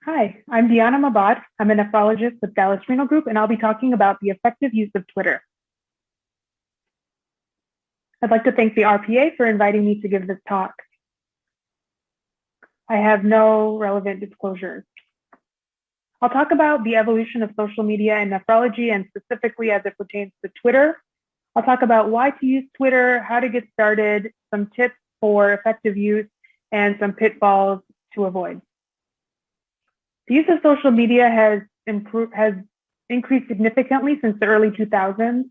Hi, I'm Diana Mabad. I'm a nephrologist with Dallas Renal Group, and I'll be talking about the effective use of Twitter. I'd like to thank the RPA for inviting me to give this talk. I have no relevant disclosures. I'll talk about the evolution of social media in nephrology and specifically as it pertains to Twitter. I'll talk about why to use Twitter, how to get started, some tips for effective use, and some pitfalls to avoid. The use of social media has increased significantly since the early 2000s.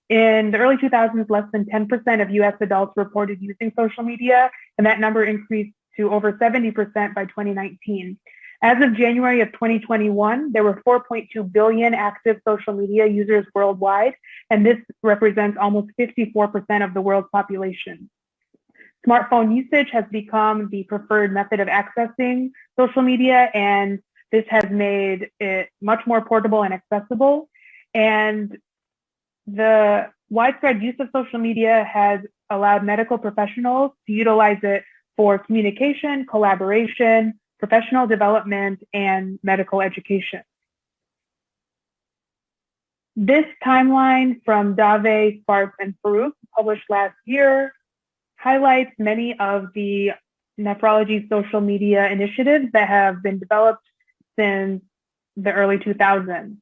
In the early 2000s, less than 10% of US adults reported using social media, and that number increased to over 70% by 2019. As of January of 2021, there were 4.2 billion active social media users worldwide, and this represents almost 54% of the world's population. Smartphone usage has become the preferred method of accessing social media, and this has made it much more portable and accessible. And the widespread use of social media has allowed medical professionals to utilize it for communication, collaboration, professional development, and medical education. This timeline from Dave, Sparks, and Farouk, published last year, highlights many of the nephrology social media initiatives that have been developed since the early 2000s.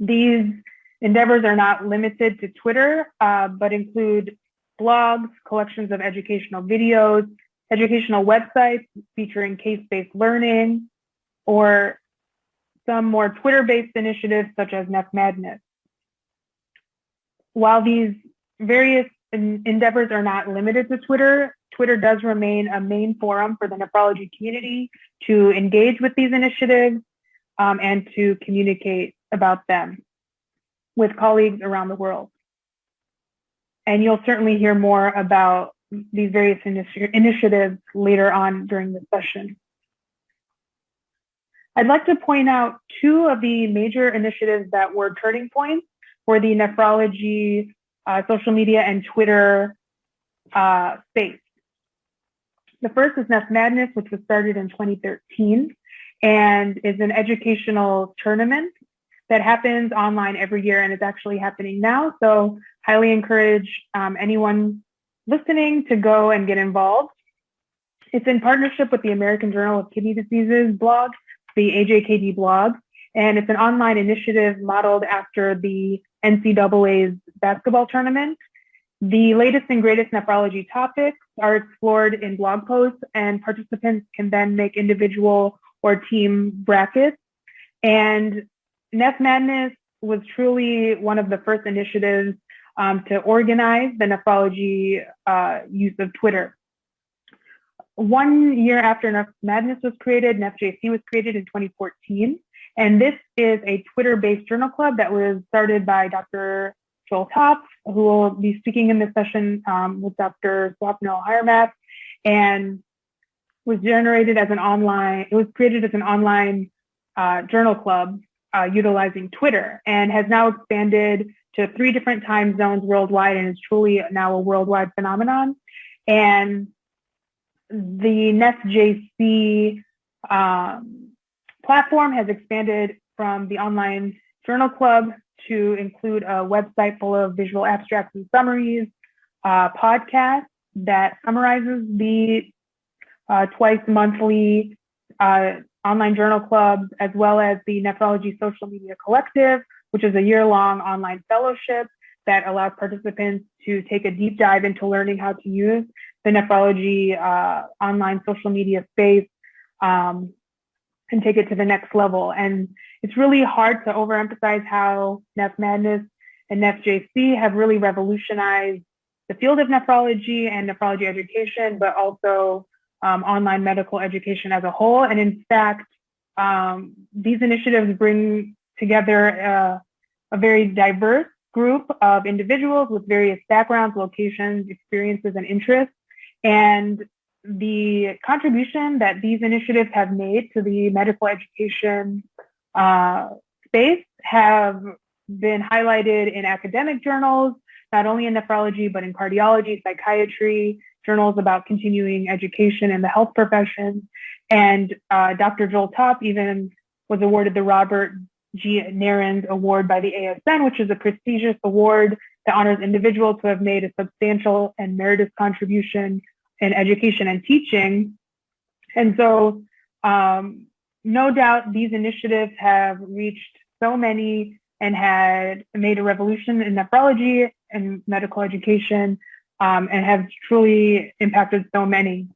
These endeavors are not limited to Twitter, but include blogs, collections of educational videos, educational websites featuring case-based learning, or some more Twitter-based initiatives such as Neph Madness. While these various endeavors are not limited to Twitter, Twitter does remain a main forum for the nephrology community to engage with these initiatives and to communicate about them with colleagues around the world. And you'll certainly hear more about these various initiatives later on during the session. I'd like to point out two of the major initiatives that were turning points for the nephrology social media and Twitter space. The first is Neph Madness, which was started in 2013 and is an educational tournament that happens online every year and is actually happening now. So highly encourage anyone listening to go and get involved. It's in partnership with the American Journal of Kidney Diseases blog, the AJKD blog, and it's an online initiative modeled after the NCAA's basketball tournament. The latest and greatest nephrology topics are explored in blog posts, and participants can then make individual or team brackets. And Neph Madness was truly one of the first initiatives to organize the nephrology use of Twitter. 1 year after Neph Madness was created, NephJC was created in 2014. And this is a Twitter-based journal club that was started by Dr. Joel Topf, who will be speaking in this session with Dr. Swapnil Hiremath, and was created as an online journal club utilizing Twitter, and has now expanded to 3 different time zones worldwide and is truly now a worldwide phenomenon. And the NephJC platform has expanded from the online journal club to include a website full of visual abstracts and summaries, podcast that summarizes the twice monthly online journal clubs, as well as the Nephrology Social Media Collective, which is a year-long online fellowship that allows participants to take a deep dive into learning how to use the nephrology online social media space and take it to the next level. And it's really hard to overemphasize how Neph Madness and NephJC have really revolutionized the field of nephrology and nephrology education, but also online medical education as a whole. And in fact, these initiatives bring together a very diverse group of individuals with various backgrounds, locations, experiences, and interests. And the contribution that these initiatives have made to the medical education space have been highlighted in academic journals, not only in nephrology, but in cardiology, psychiatry, journals about continuing education in the health profession. And Dr. Joel Topp even was awarded the Robert G. Narins Award by the ASN, which is a prestigious award that honors individuals who have made a substantial and meritorious contribution in education and teaching. And so, no doubt these initiatives have reached so many and had made a revolution in nephrology and medical education, and have truly impacted so many.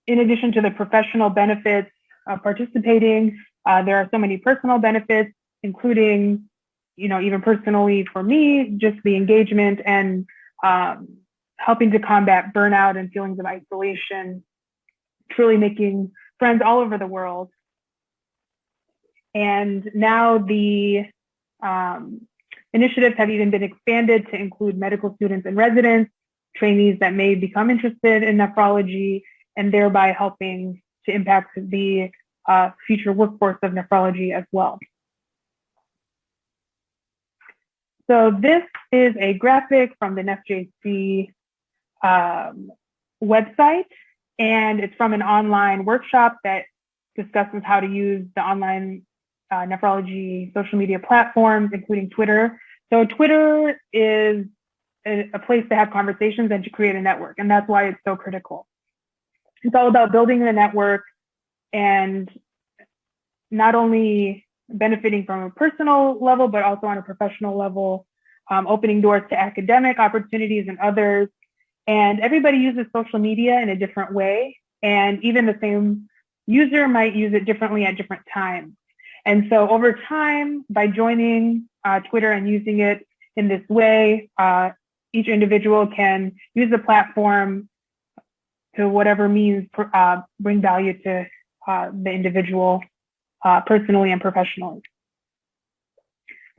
In addition to the professional benefits of participating, there are so many personal benefits, including, even personally for me, just the engagement and helping to combat burnout and feelings of isolation, truly making friends all over the world. And now the initiatives have even been expanded to include medical students and residents, trainees that may become interested in nephrology, and thereby helping to impact the future workforce of nephrology as well. So this is a graphic from the NephJC website, and it's from an online workshop that discusses how to use the online nephrology social media platforms, including Twitter. So Twitter is a place to have conversations and to create a network, and that's why it's so critical. It's all about building a network and not only benefiting from a personal level, but also on a professional level, opening doors to academic opportunities and others. And everybody uses social media in a different way. And even the same user might use it differently at different times. And so over time, by joining Twitter and using it in this way, each individual can use the platform to whatever means bring value to the individual personally and professionally.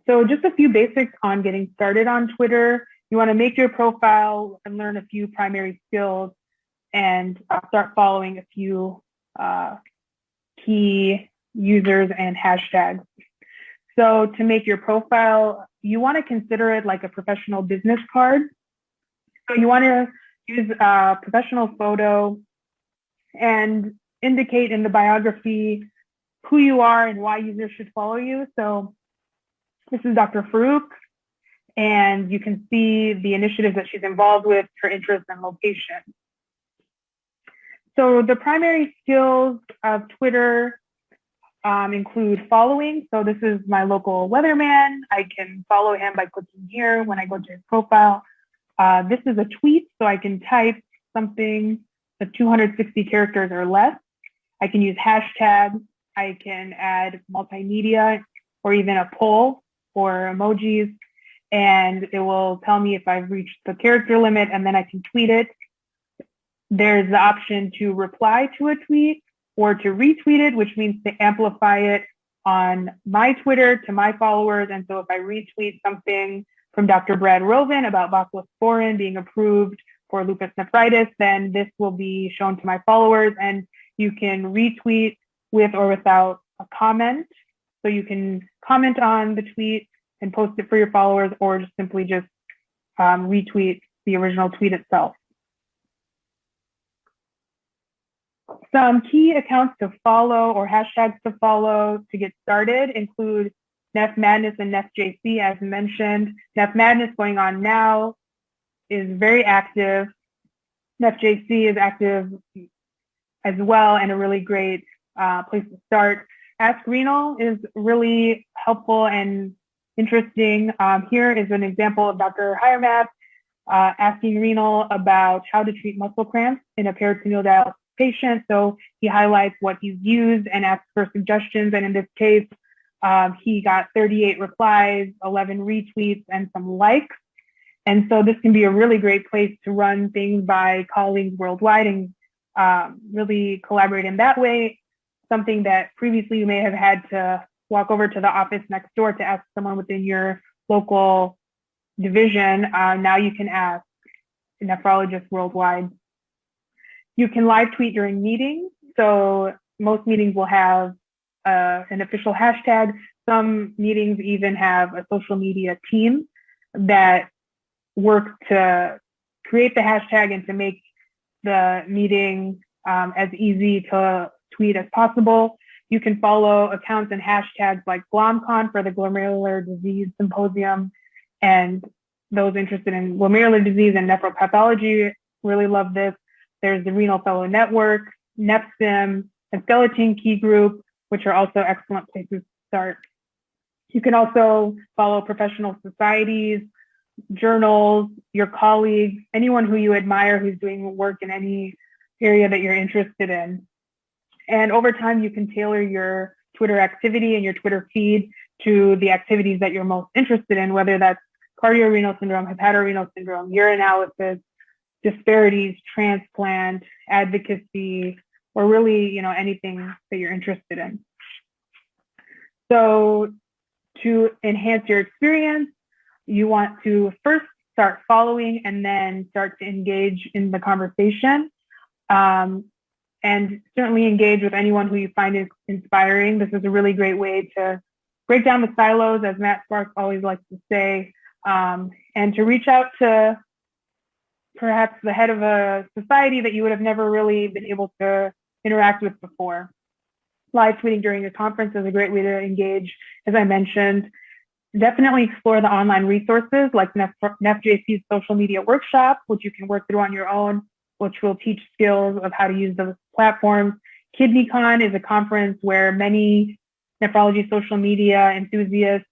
So just a few basics on getting started on Twitter. You want to make your profile and learn a few primary skills and start following a few key users and hashtags. So to make your profile, you want to consider it like a professional business card. So you want to use a professional photo and indicate in the biography who you are and why users should follow you. So this is Dr. Farouk, and you can see the initiatives that she's involved with, her interests and location. So the primary skills of Twitter include following. So this is my local weatherman. I can follow him by clicking here when I go to his profile. This is a tweet, so I can type something of 260 characters or less. I can use hashtags. I can add multimedia or even a poll or emojis, and it will tell me if I've reached the character limit, and then I can tweet it. There's the option to reply to a tweet or to retweet it, which means to amplify it on my Twitter to my followers. And so if I retweet something from Dr. Brad Rovin about voclosporin being approved for lupus nephritis, then this will be shown to my followers, and you can retweet with or without a comment. So you can comment on the tweet and post it for your followers, or just simply just retweet the original tweet itself. Some key accounts to follow or hashtags to follow to get started include Neph Madness and NephJC, as mentioned. Neph Madness going on now is very active. NephJC is active as well, and a really great place to start. Ask Renal is really helpful and interesting. Here is an example of Dr. Hiremath asking Renal about how to treat muscle cramps in a peritoneal dialysis patient. So he highlights what he's used and asks for suggestions. And in this case, he got 38 replies, 11 retweets, and some likes. And so this can be a really great place to run things by colleagues worldwide and really collaborate in that way. Something that previously you may have had to walk over to the office next door to ask someone within your local division. Now you can ask a nephrologist worldwide. You can live tweet during meetings. So most meetings will have an official hashtag. Some meetings even have a social media team that works to create the hashtag and to make the meeting as easy to tweet as possible. You can follow accounts and hashtags like GlomCon for the Glomerular Disease Symposium, and those interested in glomerular disease and nephropathology really love this. There's the Renal Fellow Network, NEPSIM, and Skeleton Key Group, which are also excellent places to start. You can also follow professional societies, journals, your colleagues, anyone who you admire who's doing work in any area that you're interested in. And over time, you can tailor your Twitter activity and your Twitter feed to the activities that you're most interested in, whether that's cardiorenal syndrome, hepatorenal syndrome, urinalysis, disparities, transplant, advocacy, or really, anything that you're interested in. So to enhance your experience, you want to first start following and then start to engage in the conversation. And certainly engage with anyone who you find inspiring. This is a really great way to break down the silos, as Matt Sparks always likes to say, and to reach out to perhaps the head of a society that you would have never really been able to interact with before. Live tweeting during a conference is a great way to engage, as I mentioned. Definitely explore the online resources like NephJC's social media workshop, which you can work through on your own, which will teach skills of how to use those platforms. KidneyCon is a conference where many nephrology social media enthusiasts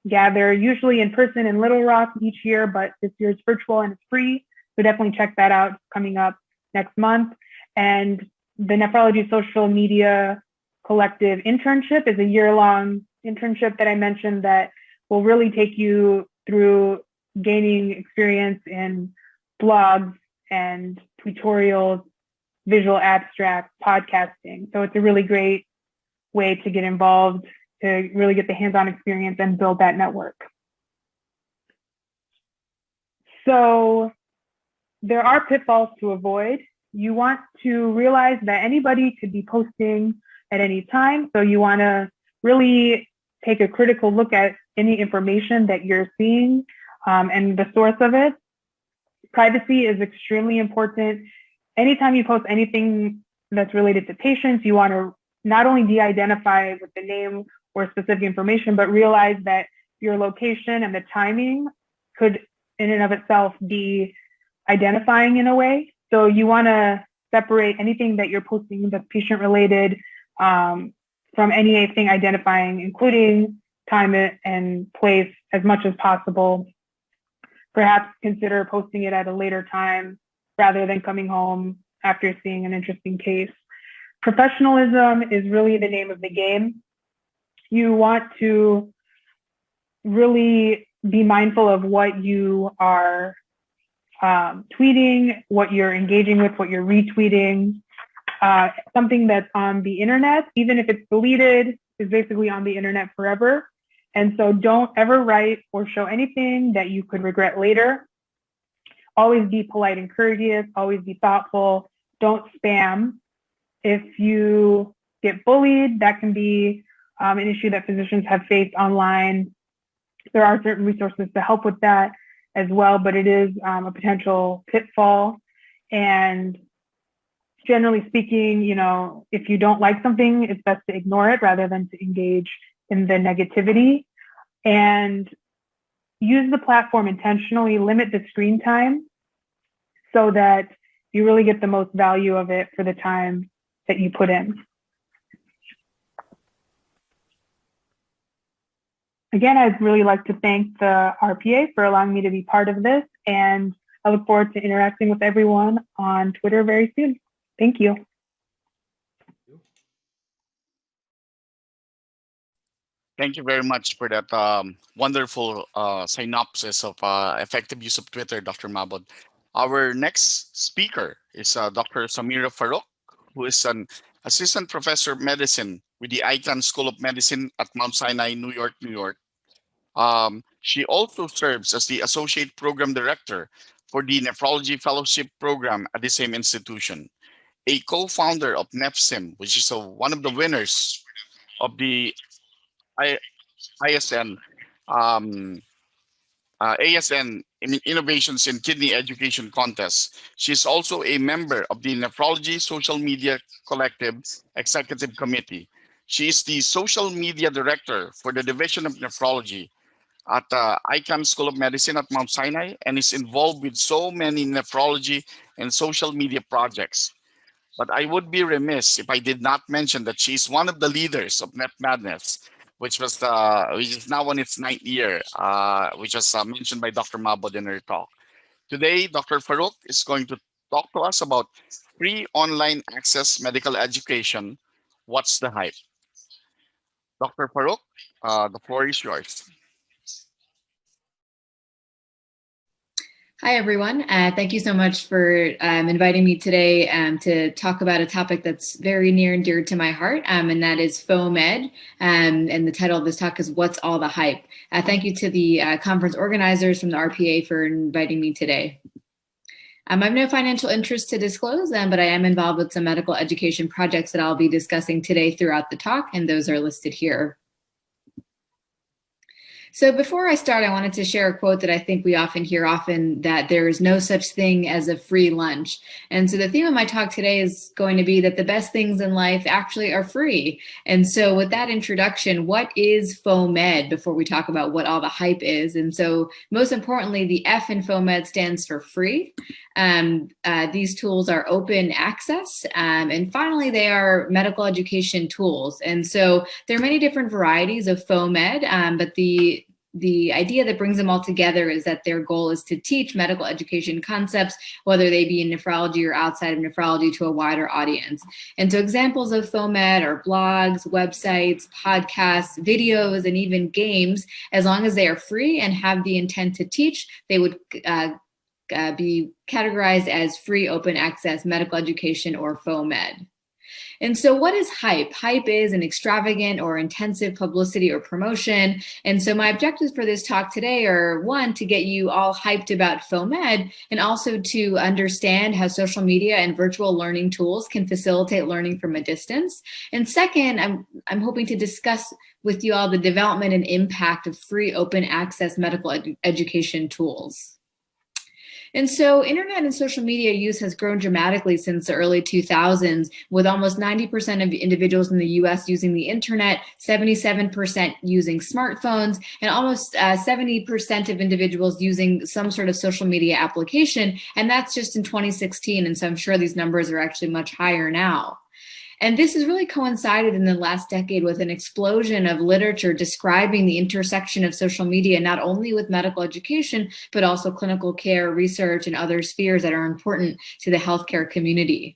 gather, usually in person in Little Rock each year, but this year it's virtual and it's free. So definitely check that out. It's coming up next month. And the Nephrology Social Media Collective internship is a year-long internship that I mentioned that will really take you through gaining experience in blogs and tutorials, visual abstracts, podcasting. So it's a really great way to get involved, to really get the hands-on experience and build that network. So there are pitfalls to avoid. You want to realize that anybody could be posting at any time. So you want to really take a critical look at any information that you're seeing and the source of it. Privacy is extremely important. Anytime you post anything that's related to patients, you want to not only de-identify with the name or specific information, but realize that your location and the timing could in and of itself be identifying in a way. So you want to separate anything that you're posting that's patient related from anything identifying, including time and place as much as possible. Perhaps consider posting it at a later time rather than coming home after seeing an interesting case. Professionalism is really the name of the game. You want to really be mindful of what you are tweeting, what you're engaging with, what you're retweeting. Something that's on the internet, even if it's deleted, is basically on the internet forever. And so don't ever write or show anything that you could regret later. Always be polite and courteous, always be thoughtful, don't spam. If you get bullied, that can be an issue that physicians have faced online. There are certain resources to help with that as well, but it is a potential pitfall. And generally speaking, if you don't like something, it's best to ignore it rather than to engage in the negativity. And use the platform intentionally, limit the screen time so that you really get the most value of it for the time that you put in. Again, I'd really like to thank the RPA for allowing me to be part of this, and I look forward to interacting with everyone on Twitter very soon. Thank you. Thank you very much for that wonderful synopsis of effective use of Twitter, Dr. Mabod. Our next speaker is Dr. Samira Farouk, who is an assistant professor of medicine with the Icahn School of Medicine at Mount Sinai, New York, New York. She also serves as the associate program director for the Nephrology Fellowship Program at the same institution, a co-founder of NEPSIM, which is one of the winners of the ISN ASN innovations in kidney education contests. She is also a member of the Nephrology Social Media Collective Executive Committee. She is the social media director for the Division of Nephrology at ICAM School of Medicine at Mount Sinai, and is involved with so many nephrology and social media projects. But I would be remiss if I did not mention that she is one of the leaders of Nep Madness, which is now on its ninth year, which was mentioned by Dr. Mabod in her talk. Today, Dr. Farouk is going to talk to us about free online access medical education. What's the hype? Dr. Farouk, the floor is yours. Hi, everyone. Thank you so much for inviting me today to talk about a topic that's very near and dear to my heart, and that is FOAMed. And the title of this talk is What's All the Hype? Thank you to the conference organizers from the RPA for inviting me today. I have no financial interest to disclose, but I am involved with some medical education projects that I'll be discussing today throughout the talk, and those are listed here. So before I start, I wanted to share a quote that I think we often hear that there is no such thing as a free lunch. And so the theme of my talk today is going to be that the best things in life actually are free. And so with that introduction, what is FOAMed before we talk about what all the hype is? And so most importantly, the F in FOAMed stands for free. These tools are open access. And finally, they are medical education tools. And so there are many different varieties of FOAMed, but the idea that brings them all together is that their goal is to teach medical education concepts, whether they be in nephrology or outside of nephrology, to a wider audience. And so examples of FOAMed are blogs, websites, podcasts, videos, and even games. As long as they are free and have the intent to teach, they would be categorized as free open access medical education, or FOAMed. And so what is hype? Hype is an extravagant or intensive publicity or promotion. And so my objectives for this talk today are, one, to get you all hyped about FOAMed, and also to understand how social media and virtual learning tools can facilitate learning from a distance. And second, I'm hoping to discuss with you all the development and impact of free open access medical education tools. And so internet and social media use has grown dramatically since the early 2000s, with almost 90% of individuals in the US using the internet, 77% using smartphones, and almost 70% of individuals using some sort of social media application. And that's just in 2016. And so I'm sure these numbers are actually much higher now. And this has really coincided in the last decade with an explosion of literature describing the intersection of social media, not only with medical education, but also clinical care, research, and other spheres that are important to the healthcare community.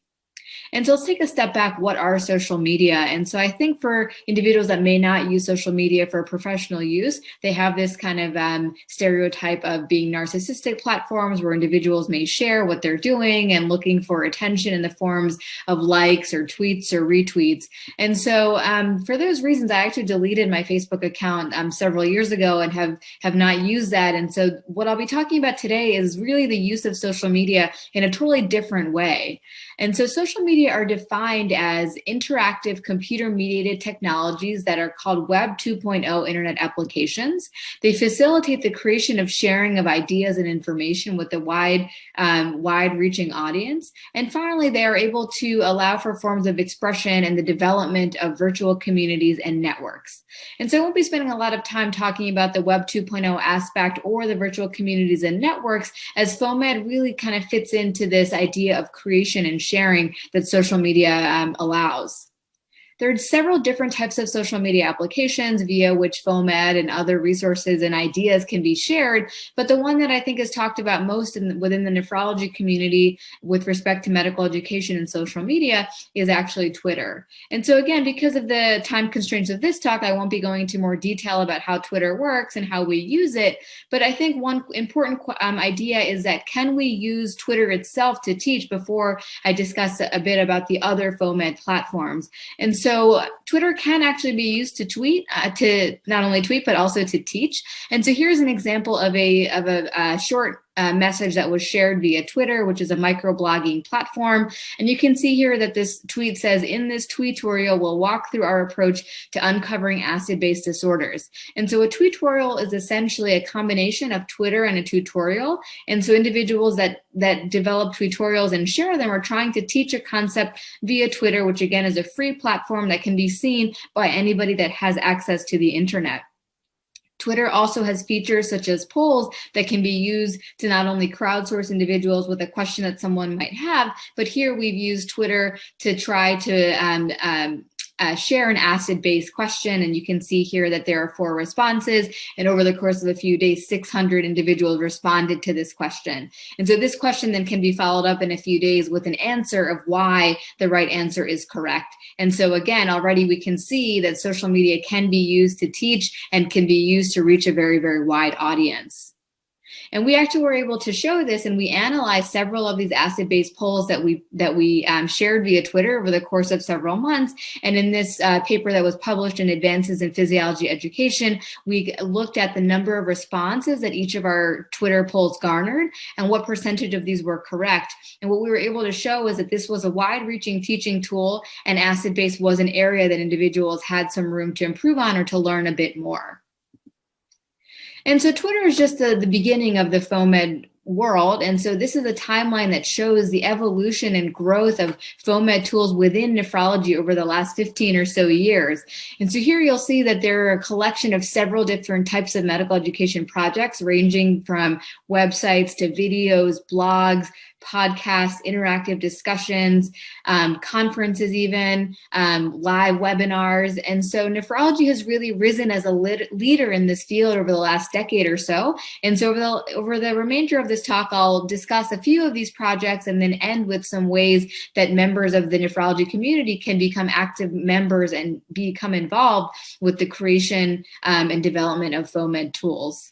And so let's take a step back. What are social media? And so I think for individuals that may not use social media for professional use, they have this kind of stereotype of being narcissistic platforms where individuals may share what they're doing and looking for attention in the forms of likes or tweets or retweets. And so for those reasons, I actually deleted my Facebook account several years ago and have not used that. And so what I'll be talking about today is really the use of social media in a totally different way. And so social media are defined as interactive computer-mediated technologies that are called Web 2.0 internet applications. They facilitate the creation of sharing of ideas and information with a wide-reaching audience. And finally, they are able to allow for forms of expression and the development of virtual communities and networks. And so I won't be spending a lot of time talking about the Web 2.0 aspect or the virtual communities and networks, as FOAMed really kind of fits into this idea of creation and sharing that social media allows. There are several different types of social media applications via which FOAMed and other resources and ideas can be shared, but the one that I think is talked about most within the nephrology community with respect to medical education and social media is actually Twitter. And so again, because of the time constraints of this talk, I won't be going into more detail about how Twitter works and how we use it, but I think one important idea is that can we use Twitter itself to teach before I discuss a bit about the other FOAMed platforms. And so Twitter can actually be used to tweet, to not only tweet, but also to teach. And so here's an example of a short message that was shared via Twitter, which is a microblogging platform. And you can see here that this tweet says, in this tweetorial, we'll walk through our approach to uncovering acid-base disorders. And so a tweetorial is essentially a combination of Twitter and a tutorial. And so individuals that develop tweetorials and share them are trying to teach a concept via Twitter, which again is a free platform that can be seen by anybody that has access to the internet. Twitter also has features such as polls that can be used to not only crowdsource individuals with a question that someone might have, but here we've used Twitter to try to share an acid-base question, and you can see here that there are 4 responses, and over the course of a few days, 600 individuals responded to this question. And so this question then can be followed up in a few days with an answer of why the right answer is correct. And so again, already we can see that social media can be used to teach and can be used to reach a very, very wide audience. And we actually were able to show this, and we analyzed several of these acid-base polls that we shared via Twitter over the course of several months. And in this paper that was published in Advances in Physiology Education, we looked at the number of responses that each of our Twitter polls garnered and what percentage of these were correct. And what we were able to show is that this was a wide-reaching teaching tool, and acid-base was an area that individuals had some room to improve on or to learn a bit more. And so Twitter is just the beginning of the FOAMed world. And so this is a timeline that shows the evolution and growth of FOAMed tools within nephrology over the last 15 or so years. And so here you'll see that there are a collection of several different types of medical education projects, ranging from websites to videos, blogs, podcasts, interactive discussions, conferences even, live webinars. And so nephrology has really risen as a leader in this field over the last decade or so. And so over the remainder of this talk, I'll discuss a few of these projects and then end with some ways that members of the nephrology community can become active members and become involved with the creation and development of FOAMed tools.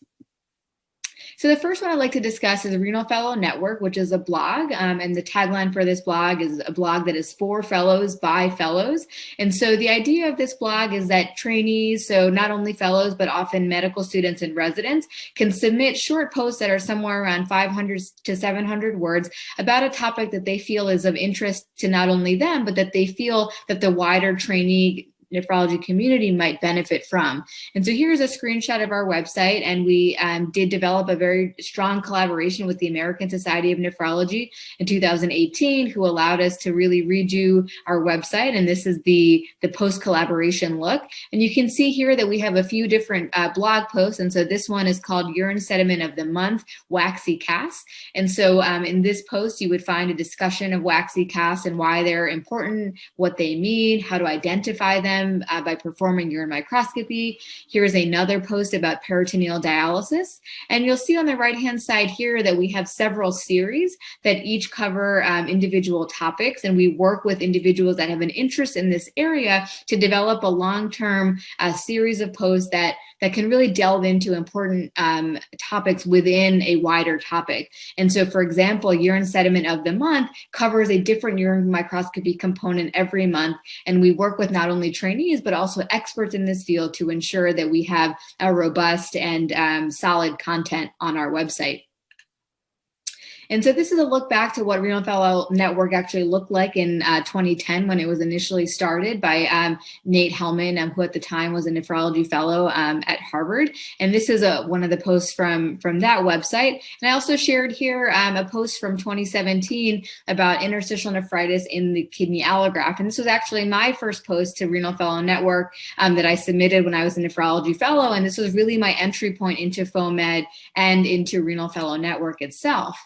So the first one I'd like to discuss is the Renal Fellow Network, which is a blog, and the tagline for this blog is a blog that is for fellows by fellows. And so the idea of this blog is that trainees, so not only fellows, but often medical students and residents, can submit short posts that are somewhere around 500 to 700 words about a topic that they feel is of interest to not only them, but that they feel that the wider trainee nephrology community might benefit from. And so here's a screenshot of our website, and we did develop a very strong collaboration with the American Society of Nephrology in 2018, who allowed us to really redo our website. And this is the post-collaboration look. And you can see here that we have a few different blog posts. And so this one is called Urine Sediment of the Month, Waxy Casts. And so in this post, you would find a discussion of waxy casts and why they're important, what they mean, how to identify them, by performing urine microscopy. Here's another post about peritoneal dialysis. And you'll see on the right-hand side here that we have several series that each cover individual topics. And we work with individuals that have an interest in this area to develop a long-term series of posts that can really delve into important topics within a wider topic. And so, for example, Urine Sediment of the Month covers a different urine microscopy component every month. And we work with not only trainees, but also experts in this field to ensure that we have a robust and solid content on our website. And so this is a look back to what Renal Fellow Network actually looked like in 2010 when it was initially started by Nate Hellman, who at the time was a nephrology fellow at Harvard. And this is one of the posts from that website. And I also shared here a post from 2017 about interstitial nephritis in the kidney allograft. And this was actually my first post to Renal Fellow Network that I submitted when I was a nephrology fellow. And this was really my entry point into FOAMed and into Renal Fellow Network itself.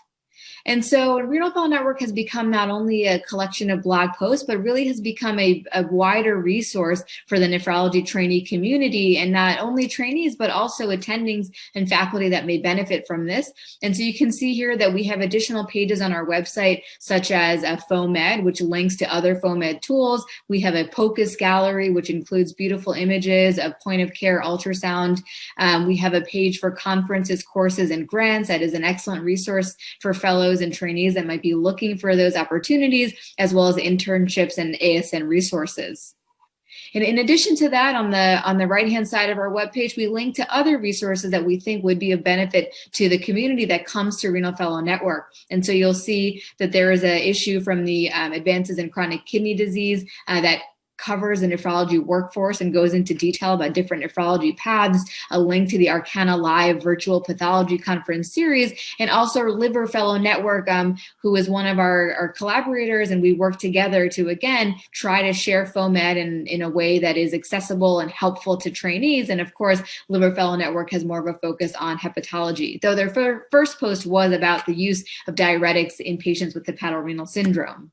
And so Renal Fellow Network has become not only a collection of blog posts, but really has become a wider resource for the nephrology trainee community, and not only trainees, but also attendings and faculty that may benefit from this. And so you can see here that we have additional pages on our website, such as FOAMed, which links to other FOAMed tools. We have a POCUS gallery, which includes beautiful images of point of care ultrasound. We have a page for conferences, courses, and grants that is an excellent resource for fellows and trainees that might be looking for those opportunities, as well as internships and ASN resources. And in addition to that, on the right-hand side of our webpage, we link to other resources that we think would be of benefit to the community that comes to Renal Fellow Network. And so you'll see that there is an issue from the Advances in Chronic Kidney Disease that covers the nephrology workforce and goes into detail about different nephrology paths, a link to the Arcana Live virtual pathology conference series, and also Liver Fellow Network, who is one of our collaborators, and we work together to, again, try to share FOAMed in a way that is accessible and helpful to trainees. And of course, Liver Fellow Network has more of a focus on hepatology, though their first post was about the use of diuretics in patients with hepatorenal syndrome.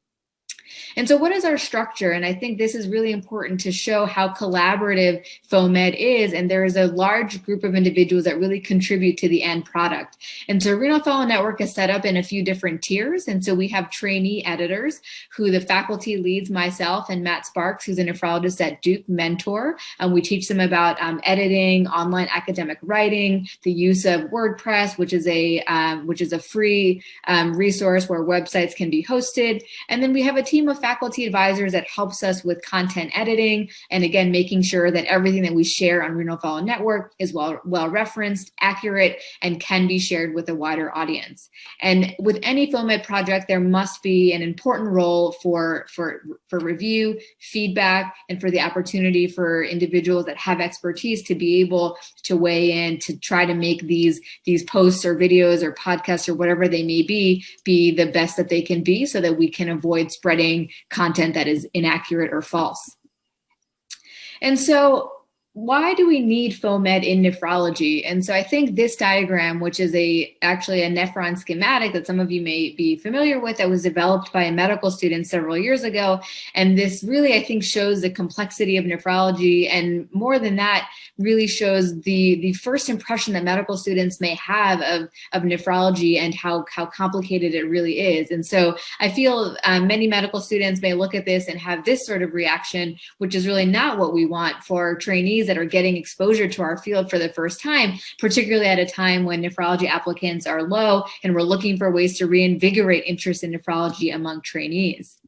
And so what is our structure? And I think this is really important to show how collaborative FOAMed is. And there is a large group of individuals that really contribute to the end product. And so Renal Fellow Network is set up in a few different tiers. And so we have trainee editors who the faculty leads, myself and Matt Sparks, who's a nephrologist at Duke, mentor. And we teach them about editing, online academic writing, the use of WordPress, which is a free resource where websites can be hosted. And then we have a team of faculty advisors that helps us with content editing, and again, making sure that everything that we share on Renal Fellow Network is well referenced, accurate, and can be shared with a wider audience. And with any FOAMed project, there must be an important role for review, feedback, and for the opportunity for individuals that have expertise to be able to weigh in to try to make these posts or videos or podcasts or whatever they may be the best that they can be, so that we can avoid spreading content that is inaccurate or false. And so why do we need FOAMed in nephrology? And so I think this diagram, which is actually a nephron schematic that some of you may be familiar with, that was developed by a medical student several years ago. And this really, I think, shows the complexity of nephrology, and more than that, really shows the first impression that medical students may have of nephrology and how complicated it really is. And so I feel many medical students may look at this and have this sort of reaction, which is really not what we want for trainees that are getting exposure to our field for the first time, particularly at a time when nephrology applicants are low and we're looking for ways to reinvigorate interest in nephrology among trainees.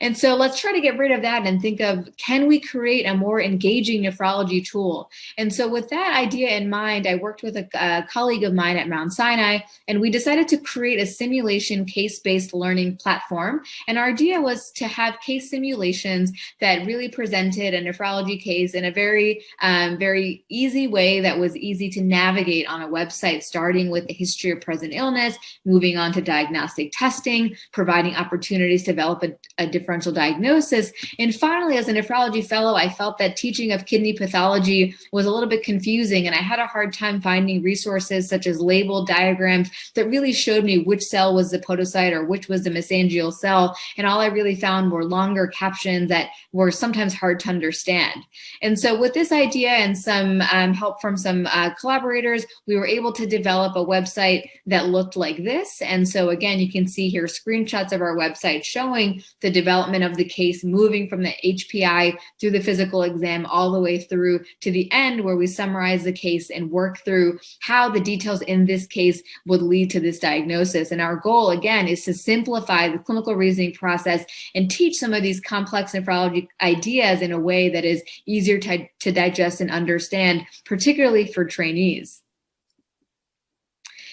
And so let's try to get rid of that and think of, can we create a more engaging nephrology tool? And so with that idea in mind, I worked with a colleague of mine at Mount Sinai, and we decided to create a simulation case-based learning platform. And our idea was to have case simulations that really presented a nephrology case in a very easy way that was easy to navigate on a website, starting with the history of present illness, moving on to diagnostic testing, providing opportunities to develop a differential diagnosis. And finally, as a nephrology fellow, I felt that teaching of kidney pathology was a little bit confusing, and I had a hard time finding resources such as labeled diagrams that really showed me which cell was the podocyte or which was the mesangial cell. And all I really found were longer captions that were sometimes hard to understand. And so with this idea and some help from some collaborators, we were able to develop a website that looked like this. And so again, you can see here screenshots of our website showing the development of the case, moving from the HPI through the physical exam all the way through to the end, where we summarize the case and work through how the details in this case would lead to this diagnosis. And our goal, again, is to simplify the clinical reasoning process and teach some of these complex nephrology ideas in a way that is easier to digest and understand, particularly for trainees.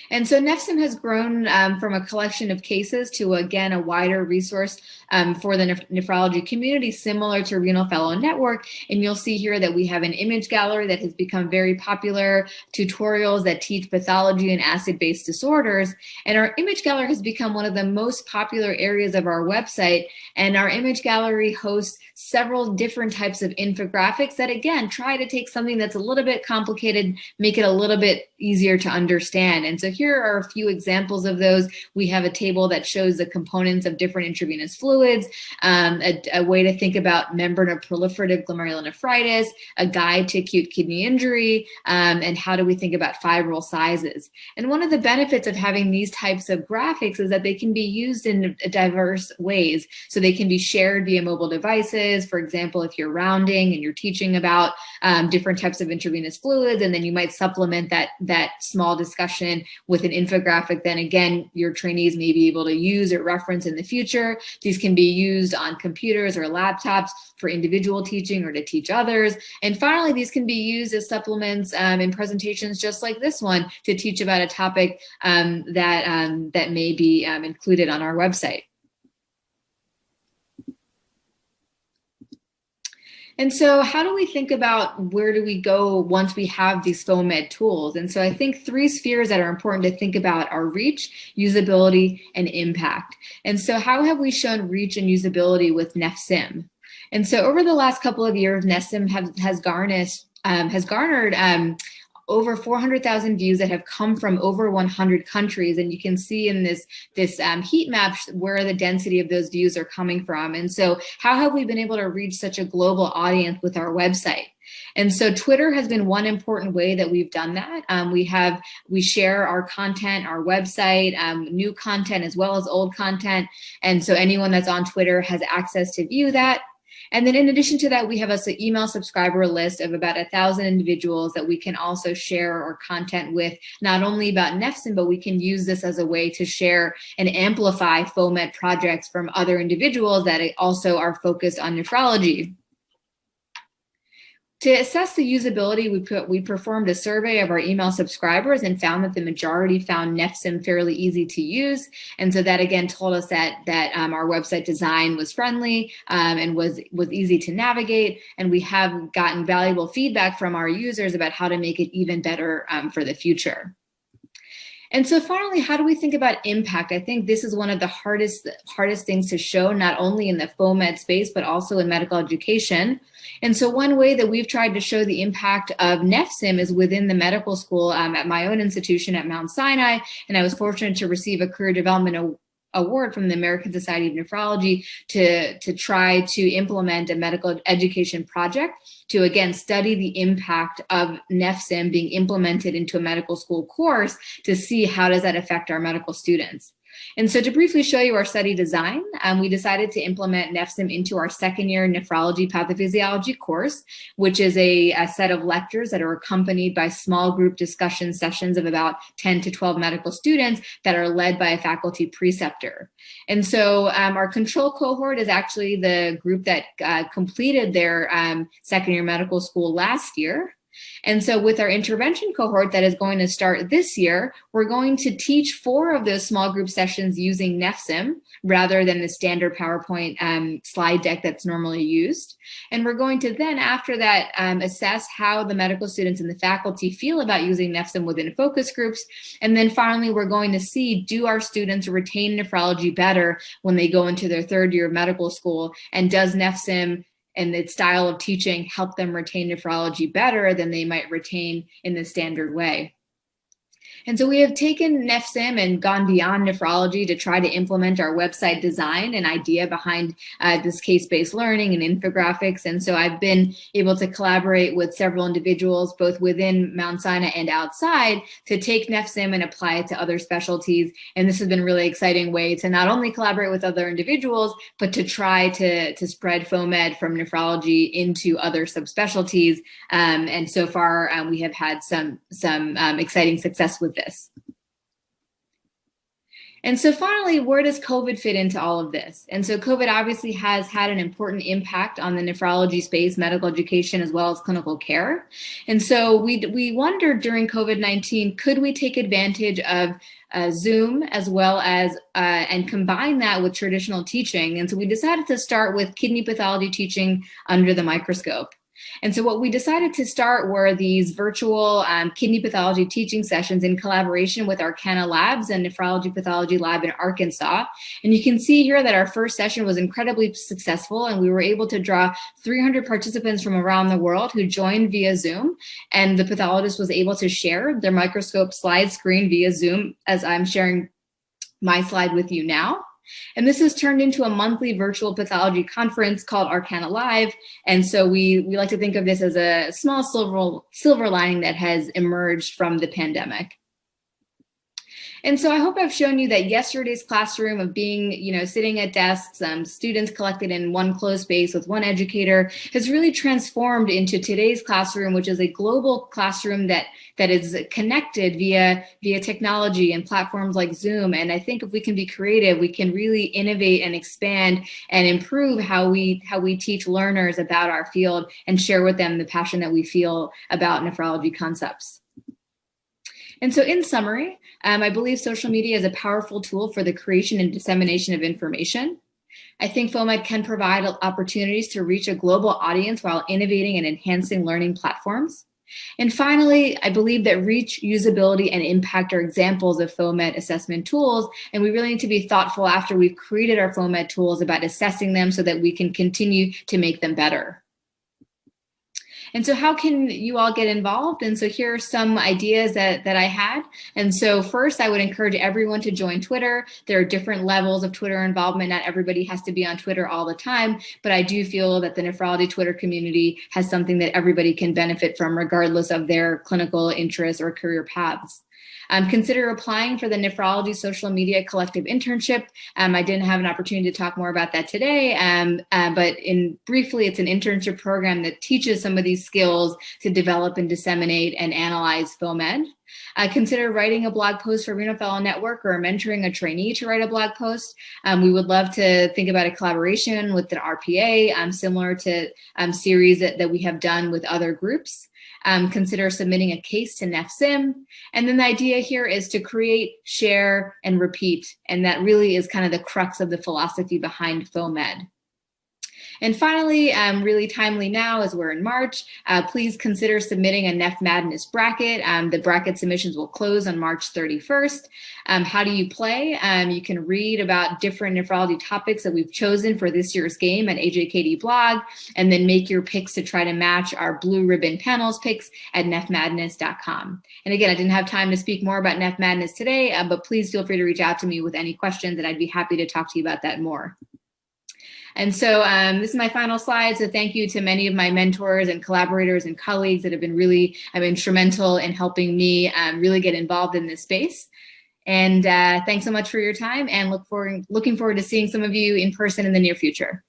And so NEFSIM has grown from a collection of cases to, again, a wider resource for the nephrology community, similar to Renal Fellow Network. And you'll see here that we have an image gallery that has become very popular, tutorials that teach pathology and acid-base disorders. And our image gallery has become one of the most popular areas of our website. And our image gallery hosts several different types of infographics that, again, try to take something that's a little bit complicated, make it a little bit easier to understand. And so here are a few examples of those. We have a table that shows the components of different intravenous fluids, a way to think about membranoproliferative glomerulonephritis, a guide to acute kidney injury, and how do we think about fibril sizes. And one of the benefits of having these types of graphics is that they can be used in diverse ways. So they can be shared via mobile devices. For example, if you're rounding and you're teaching about different types of intravenous fluids, and then you might supplement that small discussion with an infographic then again your trainees may be able to use or reference in the future. These can be used on computers or laptops for individual teaching or to teach others. And finally, these can be used as supplements in presentations just like this one to teach about a topic that may be included on our website. And so how do we think about where do we go once we have these FOAMed tools? And so I think three spheres that are important to think about are reach, usability, and impact. And so how have we shown reach and usability with NEFSIM? And so over the last couple of years, NEFSIM has garnered over 400,000 views that have come from over 100 countries. And you can see in this heat map where the density of those views are coming from. And so how have we been able to reach such a global audience with our website? And so Twitter has been one important way that we've done that. We share our content, our website, new content as well as old content. And so anyone that's on Twitter has access to view that. And then in addition to that, we have an email subscriber list of about 1,000 individuals that we can also share our content with, not only about NEFSIM, but we can use this as a way to share and amplify FOAMed projects from other individuals that also are focused on nephrology. To assess the usability, we performed a survey of our email subscribers and found that the majority found NEFSIM fairly easy to use. And so that again told us that our website design was friendly and was easy to navigate. And we have gotten valuable feedback from our users about how to make it even better for the future. And so finally, how do we think about impact? I think this is one of the hardest things to show, not only in the FOAMed space, but also in medical education. And so one way that we've tried to show the impact of NEFSIM is within the medical school at my own institution at Mount Sinai. And I was fortunate to receive a career development award from the American Society of Nephrology to try to implement a medical education project to, again, study the impact of NEFSIM being implemented into a medical school course to see how does that affect our medical students. And so to briefly show you our study design, we decided to implement NEFSIM into our second-year nephrology pathophysiology course, which is a set of lectures that are accompanied by small group discussion sessions of about 10 to 12 medical students that are led by a faculty preceptor. And so our control cohort is actually the group that completed their second-year medical school last year. And so with our intervention cohort that is going to start this year, we're going to teach 4 of those small group sessions using NEFSIM rather than the standard PowerPoint slide deck that's normally used. And we're going to then, after that, assess how the medical students and the faculty feel about using NEFSIM within focus groups. And then finally, we're going to see, do our students retain nephrology better when they go into their third year of medical school? And does NEFSIM and its style of teaching help them retain nephrology better than they might retain in the standard way? And so we have taken NEFSIM and gone beyond nephrology to try to implement our website design and idea behind this case-based learning and infographics. And so I've been able to collaborate with several individuals, both within Mount Sinai and outside, to take NEFSIM and apply it to other specialties. And this has been a really exciting way to not only collaborate with other individuals, but to try to spread FOAMed from nephrology into other subspecialties. And so far, we have had some exciting success with this. And so finally, where does COVID fit into all of this? And so COVID obviously has had an important impact on the nephrology space, medical education, as well as clinical care. And so we wondered during COVID-19, could we take advantage of Zoom as well as and combine that with traditional teaching? And so we decided to start with kidney pathology teaching under the microscope. And so what we decided to start were these virtual kidney pathology teaching sessions in collaboration with Arcana Labs and Nephrology Pathology Lab in Arkansas. And you can see here that our first session was incredibly successful, and we were able to draw 300 participants from around the world who joined via Zoom. And the pathologist was able to share their microscope slide screen via Zoom, as I'm sharing my slide with you now. And this has turned into a monthly virtual pathology conference called Arcana Live. And so we like to think of this as a small silver lining that has emerged from the pandemic. And so I hope I've shown you that yesterday's classroom of being, sitting at desks, students collected in one closed space with one educator has really transformed into today's classroom, which is a global classroom that is connected via technology and platforms like Zoom. And I think if we can be creative, we can really innovate and expand and improve how we teach learners about our field and share with them the passion that we feel about nephrology concepts. And so in summary, I believe social media is a powerful tool for the creation and dissemination of information. I think FOAMed can provide opportunities to reach a global audience while innovating and enhancing learning platforms. And finally, I believe that reach, usability, and impact are examples of FOAMed assessment tools, and we really need to be thoughtful after we've created our FOAMed tools about assessing them so that we can continue to make them better. And so how can you all get involved? And so here are some ideas that I had. And so first, I would encourage everyone to join Twitter. There are different levels of Twitter involvement. Not everybody has to be on Twitter all the time, but I do feel that the nephrology Twitter community has something that everybody can benefit from regardless of their clinical interests or career paths. Consider applying for the Nephrology Social Media Collective internship. I didn't have an opportunity to talk more about that today, but briefly, it's an internship program that teaches some of these skills to develop and disseminate and analyze FOAMed. Consider writing a blog post for Renal Fellow Network or mentoring a trainee to write a blog post. We would love to think about a collaboration with the RPA, similar to series that we have done with other groups. Consider submitting a case to NEFSIM. And then the idea here is to create, share, and repeat. And that really is kind of the crux of the philosophy behind FOAMed. And finally, really timely now as we're in March, please consider submitting a Neph Madness bracket. The bracket submissions will close on March 31st. How do you play? You can read about different nephrology topics that we've chosen for this year's game at AJKD blog, and then make your picks to try to match our Blue Ribbon panels picks at nephmadness.com. And again, I didn't have time to speak more about Neph Madness today, but please feel free to reach out to me with any questions, and I'd be happy to talk to you about that more. And so this is my final slide. So thank you to many of my mentors and collaborators and colleagues that have been really instrumental in helping me really get involved in this space. And thanks so much for your time, and looking forward to seeing some of you in person in the near future.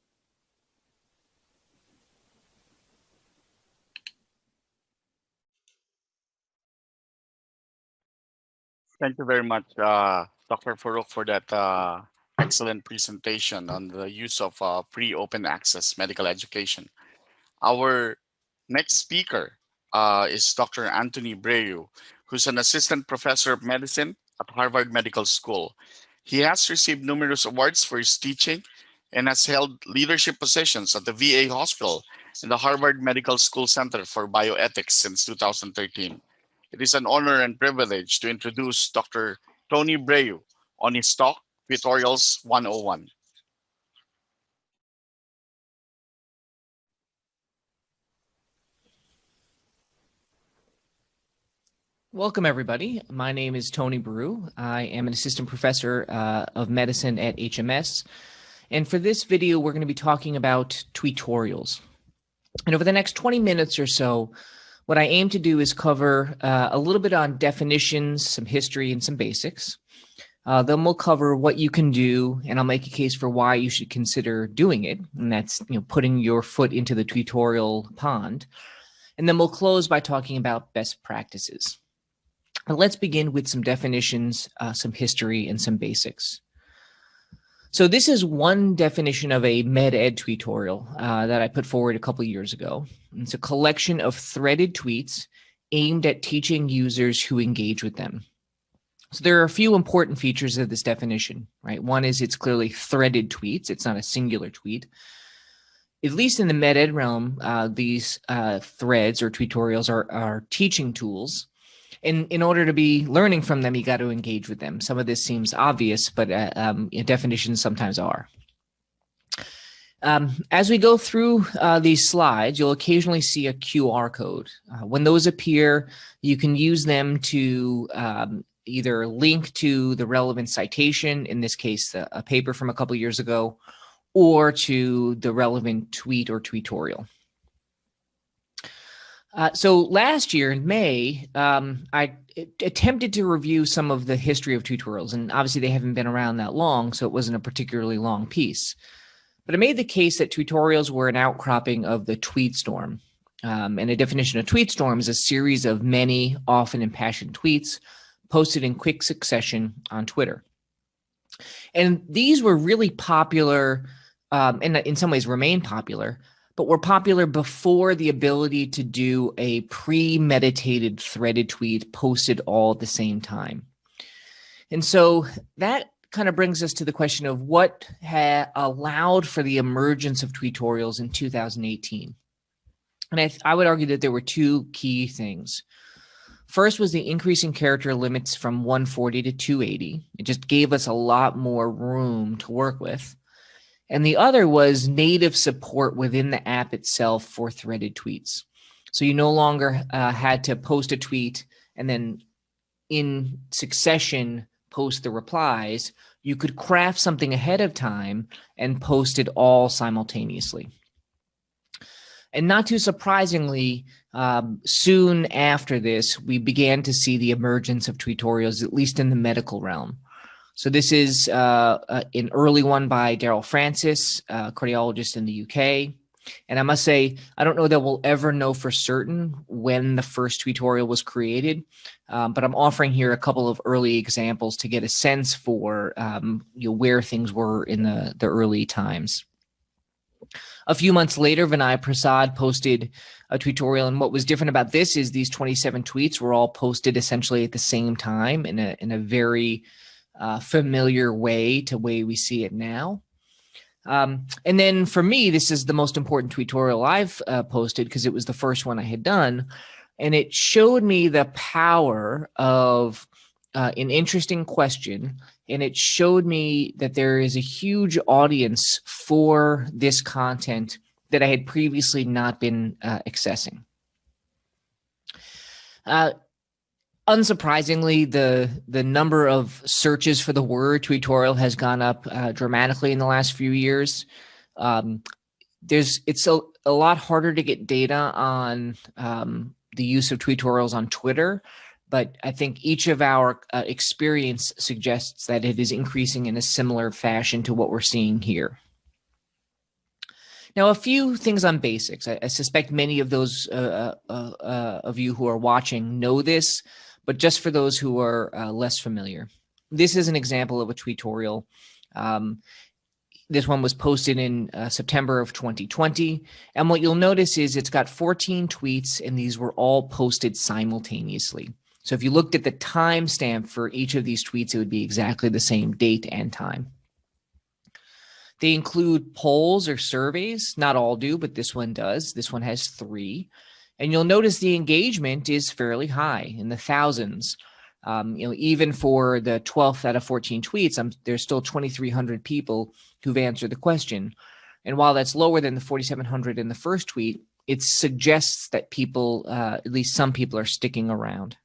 Thank you very much, Dr. Farooq, for that excellent presentation on the use of free open access medical education. Our next speaker is Dr. Anthony Breu, who's an assistant professor of medicine at Harvard Medical School. He has received numerous awards for his teaching and has held leadership positions at the VA Hospital and the Harvard Medical School Center for Bioethics since 2013. It is an honor and privilege to introduce Dr. Tony Breu on his talk, Tutorials 101. Welcome, everybody. My name is Tony Breu. I am an assistant professor of medicine at HMS. And for this video, we're going to be talking about tutorials. And over the next 20 minutes or so, what I aim to do is cover a little bit on definitions, some history, and some basics. Then we'll cover what you can do, and I'll make a case for why you should consider doing it. And that's, putting your foot into the tutorial pond. And then we'll close by talking about best practices. Let's begin with some definitions, some history, and some basics. So this is one definition of a med-ed tutorial that I put forward a couple of years ago. It's a collection of threaded tweets aimed at teaching users who engage with them. So there are a few important features of this definition, right? One is it's clearly threaded tweets. It's not a singular tweet. At least in the med-ed realm, these threads or tutorials are teaching tools. And in order to be learning from them, you got to engage with them. Some of this seems obvious, but definitions sometimes are. As we go through these slides, you'll occasionally see a QR code. When those appear, you can use them to either link to the relevant citation, in this case, a paper from a couple years ago, or to the relevant tweet or tutorial. So last year in May, I attempted to review some of the history of tutorials, and obviously they haven't been around that long, so it wasn't a particularly long piece. But I made the case that tutorials were an outcropping of the tweet storm. And a definition of tweet storm is a series of many, often impassioned tweets posted in quick succession on Twitter. And these were really popular, and in some ways remain popular, but were popular before the ability to do a premeditated threaded tweet posted all at the same time. And so that kind of brings us to the question of what allowed for the emergence of tweetorials in 2018. And I would argue that there were two key things. First was the increase in character limits from 140 to 280. It just gave us a lot more room to work with. And the other was native support within the app itself for threaded tweets. So you no longer had to post a tweet and then in succession post the replies. You could craft something ahead of time and post it all simultaneously. And not too surprisingly, soon after this, we began to see the emergence of tweetorials, at least in the medical realm. So this is an early one by Daryl Francis, a cardiologist in the UK. And I must say, I don't know that we'll ever know for certain when the first tweetorial was created, but I'm offering here a couple of early examples to get a sense for where things were in the early times. A few months later, Vinay Prasad posted a tutorial, and what was different about this is these 27 tweets were all posted essentially at the same time in a very familiar way to the way we see it now. And then for me, this is the most important tutorial I've posted because it was the first one I had done, and it showed me the power of an interesting question. And it showed me that there is a huge audience for this content that I had previously not been accessing. Unsurprisingly, the number of searches for the word tutorial has gone up dramatically in the last few years. It's a lot harder to get data on the use of tutorials on Twitter, but I think each of our experience suggests that it is increasing in a similar fashion to what we're seeing here. Now, a few things on basics. I suspect many of those of you who are watching know this, but just for those who are less familiar, this is an example of a tweetorial. This one was posted in September of 2020. And what you'll notice is it's got 14 tweets, and these were all posted simultaneously. So if you looked at the timestamp for each of these tweets, it would be exactly the same date and time. They include polls or surveys. Not all do, but this one does. This one has 3. And you'll notice the engagement is fairly high, in the thousands. Even for the 12th out of 14 tweets, there's still 2,300 people who've answered the question. And while that's lower than the 4,700 in the first tweet, it suggests that people, at least some people, are sticking around.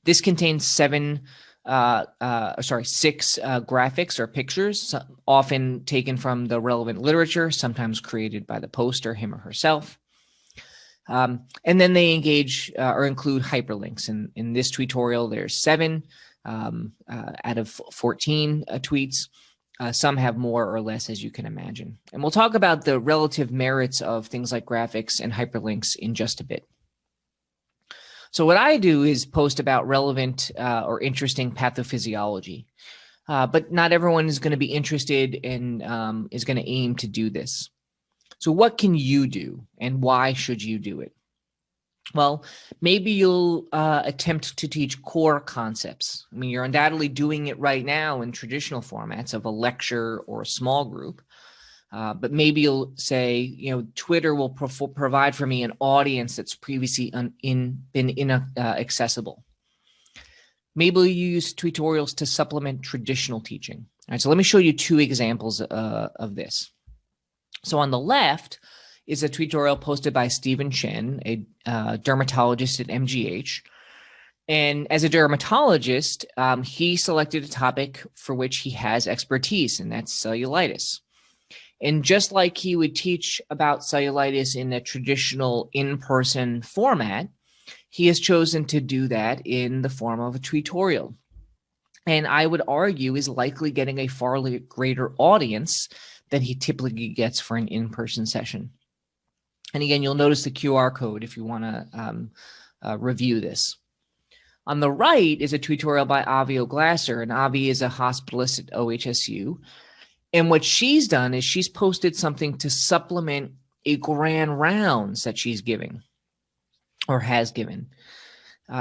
This contains 6 graphics or pictures, often taken from the relevant literature, sometimes created by the poster, him or herself. And then they engage or include hyperlinks. In this tutorial, there's 7 out of 14 tweets. Some have more or less, as you can imagine. And we'll talk about the relative merits of things like graphics and hyperlinks in just a bit. So what I do is post about relevant or interesting pathophysiology, but not everyone is going to be interested in is going to aim to do this. So what can you do, and why should you do it? Well, maybe you'll attempt to teach core concepts. I mean, you're undoubtedly doing it right now in traditional formats of a lecture or a small group. But maybe you'll say, Twitter will provide for me an audience that's previously been inaccessible. Maybe you use tutorials to supplement traditional teaching. All right, so let me show you 2 examples of this. So on the left is a tutorial posted by Stephen Chen, a dermatologist at MGH. And as a dermatologist, he selected a topic for which he has expertise, and that's cellulitis. And just like he would teach about cellulitis in a traditional in-person format, he has chosen to do that in the form of a tutorial. And I would argue is likely getting a far greater audience than he typically gets for an in-person session. And again, you'll notice the QR code if you want to review this. On the right is a tutorial by Avi O'Glasser, and Avi is a hospitalist at OHSU. And what she's done is she's posted something to supplement a grand rounds that she's giving or has given.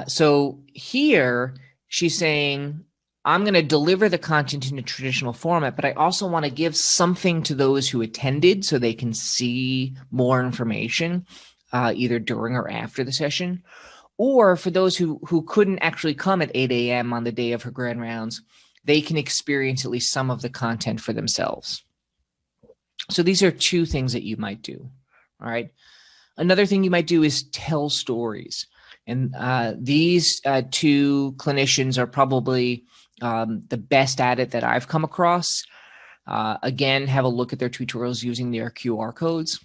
So here she's saying, I'm going to deliver the content in a traditional format, but I also want to give something to those who attended so they can see more information either during or after the session. Or for those who couldn't actually come at 8 a.m. on the day of her grand rounds, they can experience at least some of the content for themselves. So these are two things that you might do, all right? Another thing you might do is tell stories. And these two clinicians are probably the best at it that I've come across. Again, have a look at their tutorials using their QR codes.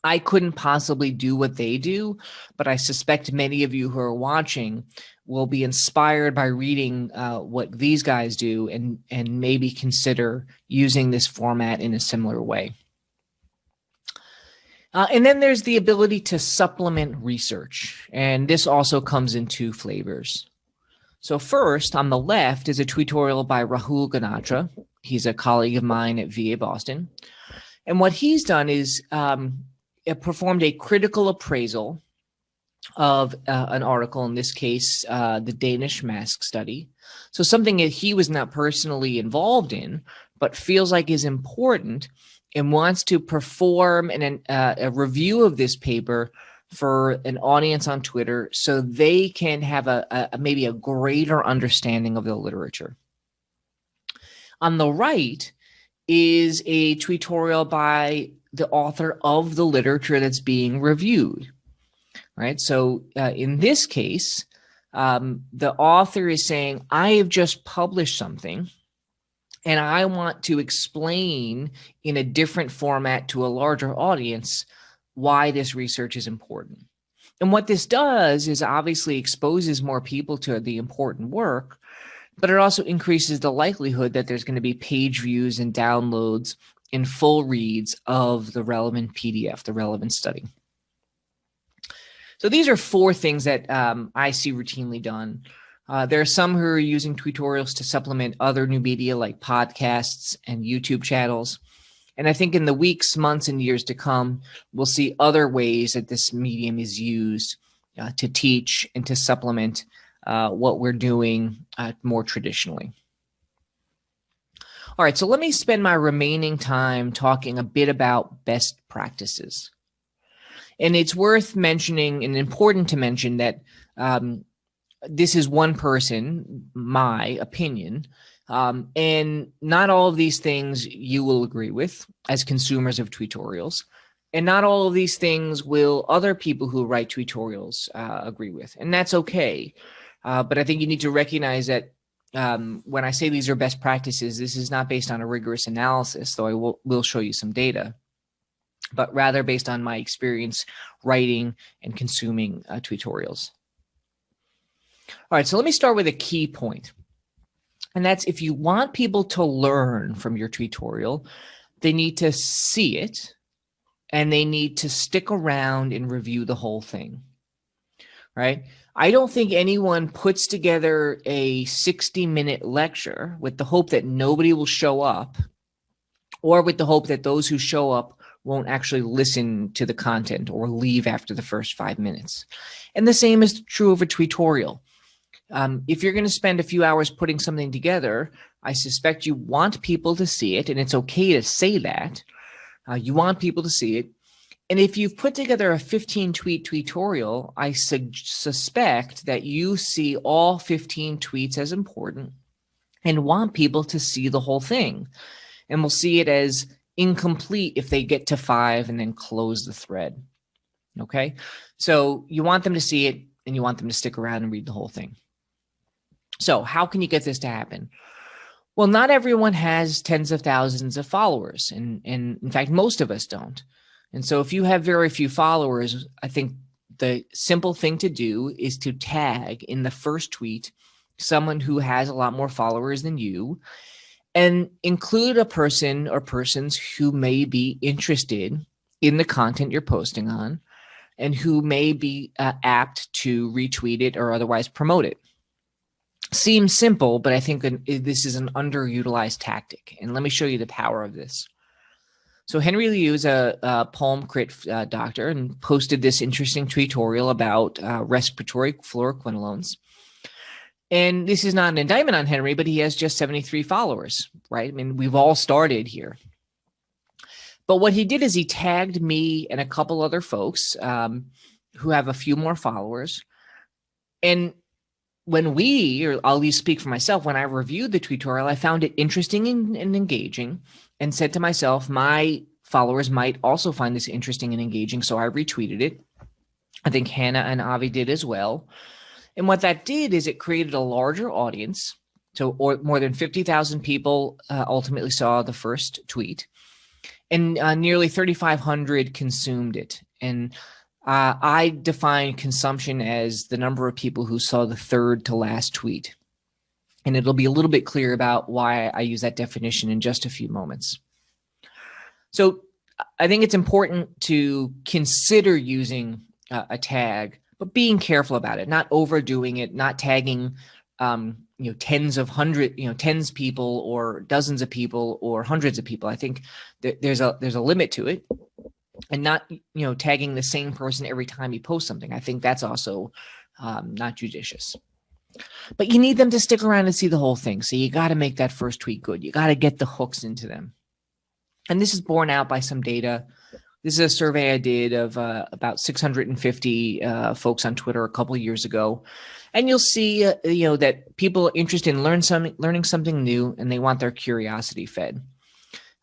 I couldn't possibly do what they do, but I suspect many of you who are watching will be inspired by reading what these guys do and maybe consider using this format in a similar way. And then there's the ability to supplement research, and this also comes in two flavors. So first, on the left is a tutorial by Rahul Ganatra. He's a colleague of mine at VA Boston. And what he's done is performed a critical appraisal of an article, in this case, the Danish mask study. So something that he was not personally involved in, but feels like is important and wants to perform a review of this paper for an audience on Twitter so they can have maybe a greater understanding of the literature. On the right is a tutorial by the author of the literature that's being reviewed, right? So in this case, the author is saying, I have just published something and I want to explain in a different format to a larger audience why this research is important. And what this does is obviously exposes more people to the important work, but it also increases the likelihood that there's going to be page views and downloads and full reads of the relevant PDF, the relevant study. So these are four things that I see routinely done. There are some who are using tutorials to supplement other new media like podcasts and YouTube channels. And I think in the weeks, months, and years to come, we'll see other ways that this medium is used to teach and to supplement what we're doing more traditionally. All right, so let me spend my remaining time talking a bit about best practices. And it's worth mentioning and important to mention that this is one person, my opinion, and not all of these things you will agree with as consumers of tutorials. And not all of these things will other people who write tutorials agree with. And that's okay. But I think you need to recognize that when I say these are best practices, this is not based on a rigorous analysis, though I will show you some data, but rather based on my experience writing and consuming tutorials. All right, so let me start with a key point. And that's if you want people to learn from your tutorial, they need to see it and they need to stick around and review the whole thing, right? I don't think anyone puts together a 60-minute lecture with the hope that nobody will show up or with the hope that those who show up won't actually listen to the content or leave after the first 5 minutes. And the same is true of a tutorial. If you're going to spend a few hours putting something together, I suspect you want people to see it, and it's okay to say that. You want people to see it. And if you've put together a 15-tweet tutorial, I suspect that you see all 15 tweets as important and want people to see the whole thing. And will see it as incomplete if they get to 5 and then close the thread. Okay? So you want them to see it and you want them to stick around and read the whole thing. So how can you get this to happen? Well, not everyone has tens of thousands of followers, and in fact, most of us don't. And so if you have very few followers, I think the simple thing to do is to tag in the first tweet someone who has a lot more followers than you, and include a person or persons who may be interested in the content you're posting on and who may be apt to retweet it or otherwise promote it. Seems simple, but I think this is an underutilized tactic. And let me show you the power of this. So Henry Liu is a Palm Crit doctor and posted this interesting tutorial about respiratory fluoroquinolones. And this is not an indictment on Henry, but he has just 73 followers, right? I mean, we've all started here. But what he did is he tagged me and a couple other folks who have a few more followers. And when or I'll at least speak for myself, when I reviewed the tutorial, I found it interesting and engaging, and said to myself, my followers might also find this interesting and engaging, so I retweeted it. I think Hannah and Avi did as well. And what that did is it created a larger audience. So more than 50,000 people ultimately saw the first tweet, and nearly 3,500 consumed it. And I define consumption as the number of people who saw the third to last tweet. And it'll be a little bit clear about why I use that definition in just a few moments. So I think it's important to consider using a tag, but being careful about it, not overdoing it, not tagging tens of people or dozens of people or hundreds of people. I think there's a limit to it. And not, tagging the same person every time you post something. I think that's also not judicious. But you need them to stick around and see the whole thing. So you got to make that first tweet good. You got to get the hooks into them. And this is borne out by some data. This is a survey I did of about 650 folks on Twitter a couple of years ago. And you'll see, that people are interested in learning something new, and they want their curiosity fed.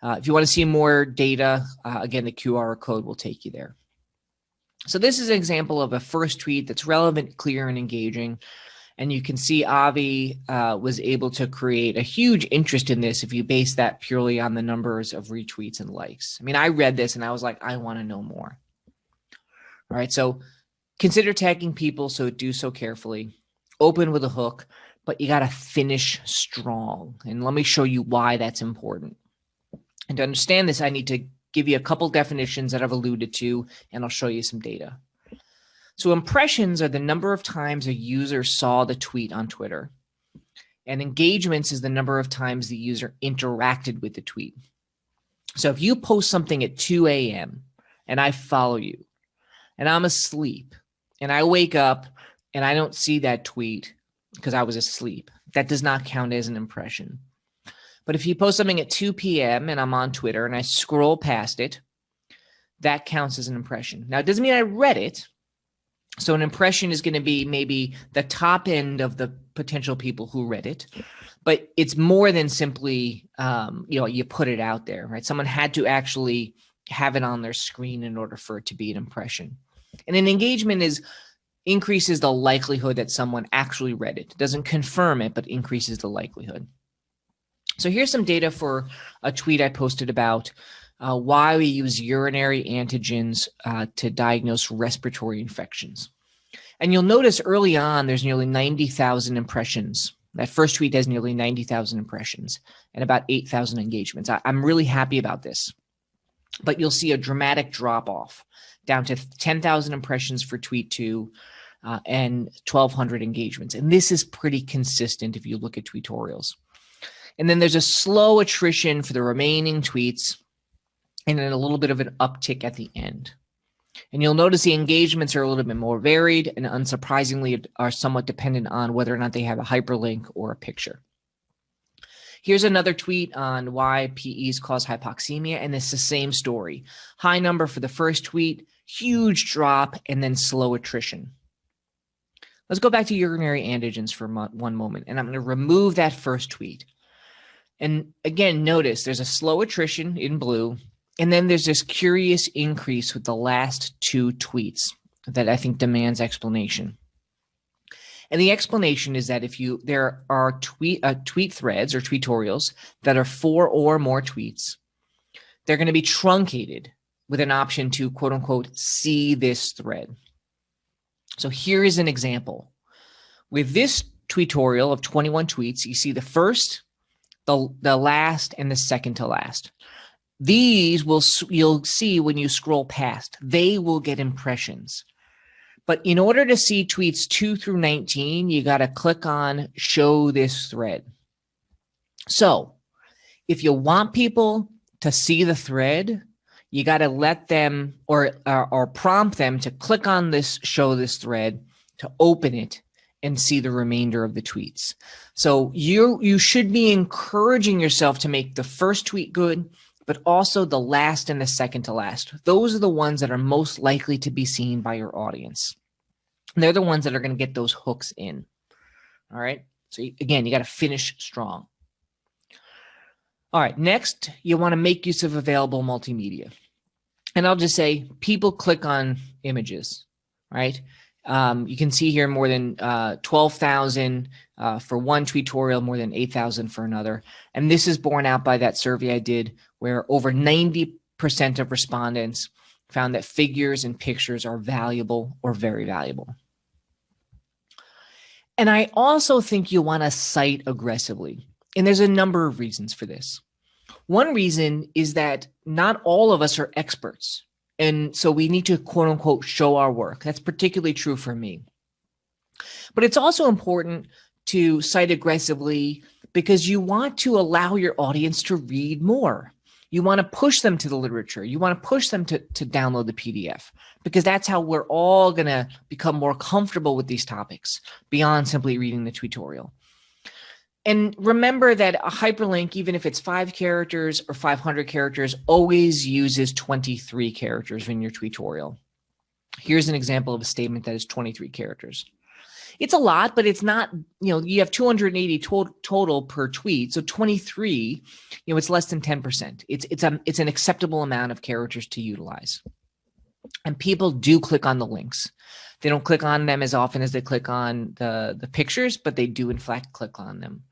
If you want to see more data, again, the QR code will take you there. So this is an example of a first tweet that's relevant, clear, and engaging. And you can see Avi was able to create a huge interest in this if you base that purely on the numbers of retweets and likes. I mean, I read this and I was like, I want to know more. All right, so consider tagging people, so do so carefully. Open with a hook, but you got to finish strong. And let me show you why that's important. And to understand this, I need to give you a couple definitions that I've alluded to, and I'll show you some data. So impressions are the number of times a user saw the tweet on Twitter. And engagements is the number of times the user interacted with the tweet. So if you post something at 2 a.m. and I follow you, and I'm asleep, and I wake up and I don't see that tweet because I was asleep, that does not count as an impression. But if you post something at 2 p.m. and I'm on Twitter and I scroll past it, that counts as an impression. Now, it doesn't mean I read it. So an impression is going to be maybe the top end of the potential people who read it, but it's more than simply, you put it out there, right? Someone had to actually have it on their screen in order for it to be an impression. And an engagement increases the likelihood that someone actually read it. It doesn't confirm it, but increases the likelihood. So here's some data for a tweet I posted about why we use urinary antigens to diagnose respiratory infections. And you'll notice early on, there's nearly 90,000 impressions. That first tweet has nearly 90,000 impressions and about 8,000 engagements. I'm really happy about this. But you'll see a dramatic drop off down to 10,000 impressions for tweet 2 and 1,200 engagements. And this is pretty consistent if you look at tutorials. And then there's a slow attrition for the remaining tweets, and then a little bit of an uptick at the end. And you'll notice the engagements are a little bit more varied, and unsurprisingly are somewhat dependent on whether or not they have a hyperlink or a picture. Here's another tweet on why PEs cause hypoxemia, and it's the same story. High number for the first tweet, huge drop, and then slow attrition. Let's go back to urinary antigens for one moment, and I'm going to remove that first tweet. And again, notice there's a slow attrition in blue, and then there's this curious increase with the last 2 tweets that I think demands explanation. And the explanation is that there are tweet threads or tweetorials that are 4 or more tweets, they're going to be truncated with an option to quote unquote see this thread. So here is an example. With this tweetorial of 21 tweets, you see the first, the last, and the second to last. These you'll see when you scroll past, they will get impressions. But in order to see tweets 2 through 19, you got to click on show this thread. So if you want people to see the thread, you got to let them or prompt them to click on this, show this thread, to open it and see the remainder of the tweets. So you should be encouraging yourself to make the first tweet good, but also the last and the second to last. Those are the ones that are most likely to be seen by your audience. And they're the ones that are going to get those hooks in. All right. So again, you got to finish strong. All right. Next, you want to make use of available multimedia. And I'll just say people click on images, right? You can see here more than 12,000 for one tweetorial, more than 8,000 for another. And this is borne out by that survey I did where over 90% of respondents found that figures and pictures are valuable or very valuable. And I also think you want to cite aggressively. And there's a number of reasons for this. One reason is that not all of us are experts. And so we need to quote unquote show our work. That's particularly true for me. But it's also important to cite aggressively because you want to allow your audience to read more. You want to push them to the literature. You want to push them to download the PDF because that's how we're all going to become more comfortable with these topics beyond simply reading the tutorial. And remember that a hyperlink, even if it's 5 characters or 500 characters, always uses 23 characters in your tutorial. Here's an example of a statement that is 23 characters. It's a lot, but it's not, you have 280 total per tweet. So 23, it's less than 10%. It's an acceptable amount of characters to utilize. And people do click on the links. They don't click on them as often as they click on the pictures, but they do in fact click on them.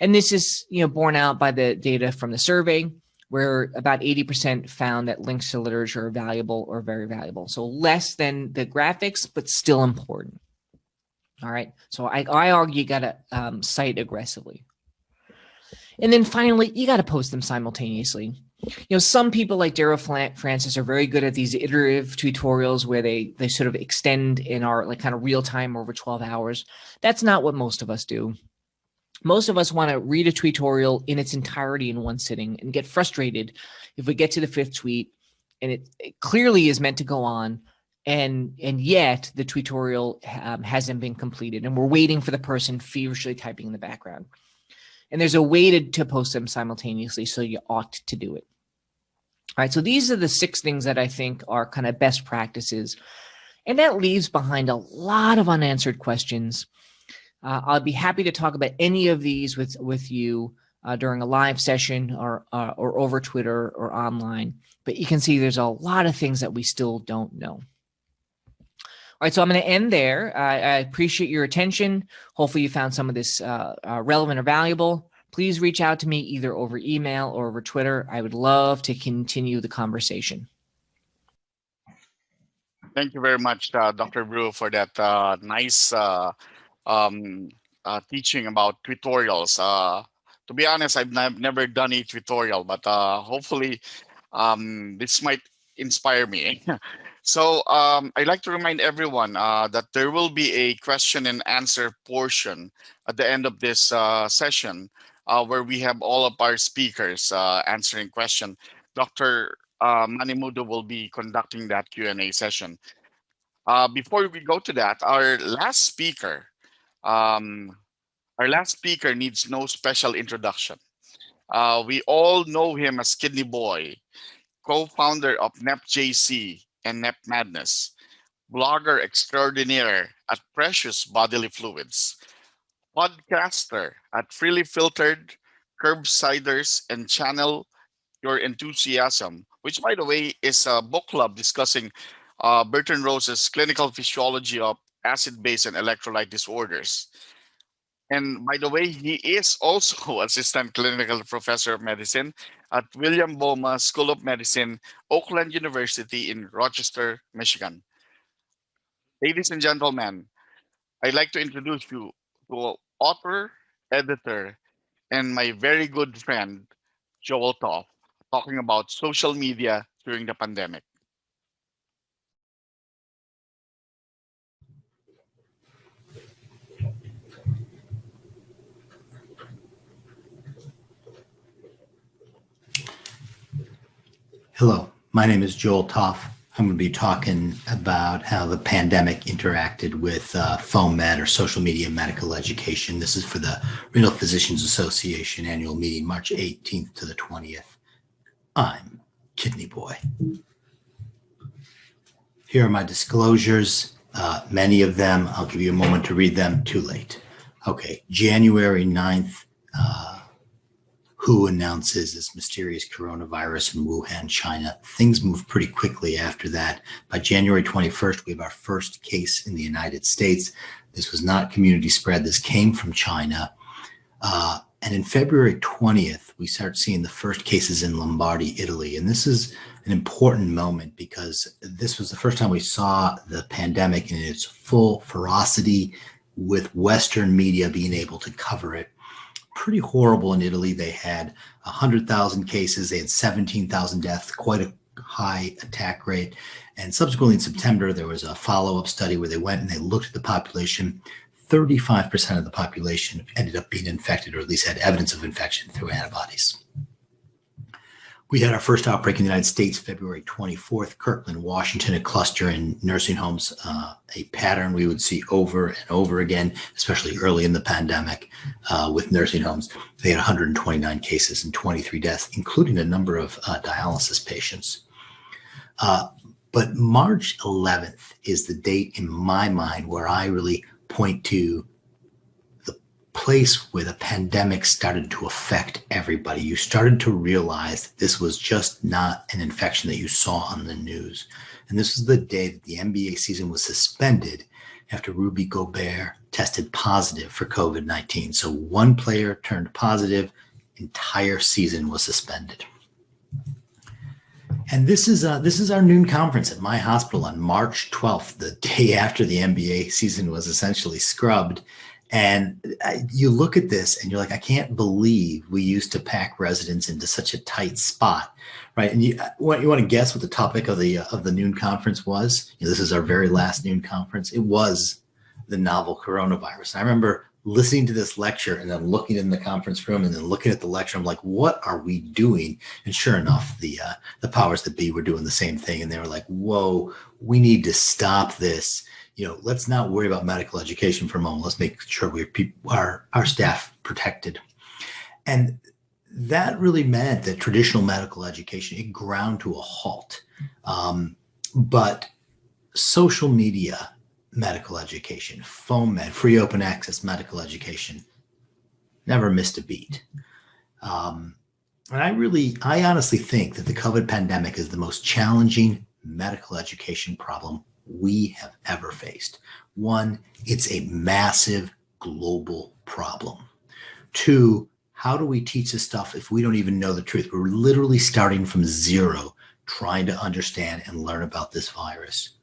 And this is, borne out by the data from the survey where about 80% found that links to literature are valuable or very valuable. So less than the graphics, but still important. All right. So I argue you got to cite aggressively. And then finally, you got to post them simultaneously. Some people like Daryl Francis are very good at these iterative tutorials where they sort of extend and are like kind of real time over 12 hours. That's not what most of us do. Most of us want to read a tutorial in its entirety in one sitting and get frustrated if we get to the 5th tweet and it clearly is meant to go on and yet the tutorial hasn't been completed and we're waiting for the person feverishly typing in the background. And there's a way to post them simultaneously, so you ought to do it. All right, so these are the 6 things that I think are kind of best practices. And that leaves behind a lot of unanswered questions. I'll be happy to talk about any of these with you during a live session or over Twitter or online. But you can see there's a lot of things that we still don't know. All right, so I'm going to end there. I appreciate your attention. Hopefully you found some of this relevant or valuable. Please reach out to me either over email or over Twitter. I would love to continue the conversation. Thank you very much, Dr. Brew, for that nice teaching about tutorials. To be honest, I've never done a tutorial, but hopefully this might inspire me. So I'd like to remind everyone that there will be a question and answer portion at the end of this session where we have all of our speakers answering questions. Dr. Manimudo will be conducting that Q&A session. Before we go to that, our last speaker needs no special introduction. We all know him as Kidney Boy, co-founder of NEPJC and NEP Madness, blogger extraordinaire at Precious Bodily Fluids, podcaster at Freely Filtered, Curbsiders, and Channel Your Enthusiasm, which, by the way, is a book club discussing Bertrand Rose's Clinical Physiology of acid base and electrolyte disorders. And by the way, he is also assistant clinical professor of medicine at William Boma School of Medicine, Oakland University in Rochester, Michigan. Ladies and gentlemen, I'd like to introduce you to author, editor, and my very good friend, Joel Toff, talking about social media during the pandemic. Hello, my name is Joel Toff. I'm going to be talking about how the pandemic interacted with FOAMed, or social media medical education. This is for the Renal Physicians Association annual meeting, March 18th to the 20th. I'm Kidney Boy. Here are my disclosures. Many of them, I'll give you a moment to read them. Too late. Okay, January 9th, WHO announces this mysterious coronavirus in Wuhan, China. Things move pretty quickly after that. By January 21st, we have our first case in the United States. This was not community spread. This came from China. And in February 20th, we start seeing the first cases in Lombardy, Italy. And this is an important moment because this was the first time we saw the pandemic in its full ferocity, with Western media being able to cover it. Pretty horrible in Italy. They had 100,000 cases. They had 17,000 deaths, quite a high attack rate. And subsequently in September, there was a follow-up study where they went and they looked at the population. 35% of the population ended up being infected, or at least had evidence of infection through antibodies. We had our first outbreak in the United States, February 24th, Kirkland, Washington, a cluster in nursing homes, a pattern we would see over and over again, especially early in the pandemic with nursing homes. They had 129 cases and 23 deaths, including a number of dialysis patients. But March 11th is the date in my mind where I really point to the place where the pandemic started to affect everybody. You started to realize that this was just not an infection that you saw on the news. And this was the day that the NBA season was suspended after Rudy Gobert tested positive for COVID-19. So one player turned positive, entire season was suspended. And this is our noon conference at my hospital on March 12th, the day after the NBA season was essentially scrubbed. And you look at this and you're like, I can't believe we used to pack residents into such a tight spot, right? And you want to guess what the topic of the noon conference was? This is our very last noon conference. It was the novel coronavirus. And I remember listening to this lecture and then looking in the conference room and then looking at the lecture. I'm like, what are we doing? And sure enough, the powers that be were doing the same thing. And they were like, whoa, we need to stop this. Let's not worry about medical education for a moment. Let's make sure we keep our staff protected. And that really meant that traditional medical education, it ground to a halt. But social media medical education, FOAMed, free open access medical education, never missed a beat. And I honestly think that the COVID pandemic is the most challenging medical education problem we have ever faced. One, it's a massive global problem. Two, how do we teach this stuff if we don't even know the truth? We're literally starting from zero, trying to understand and learn about this virus.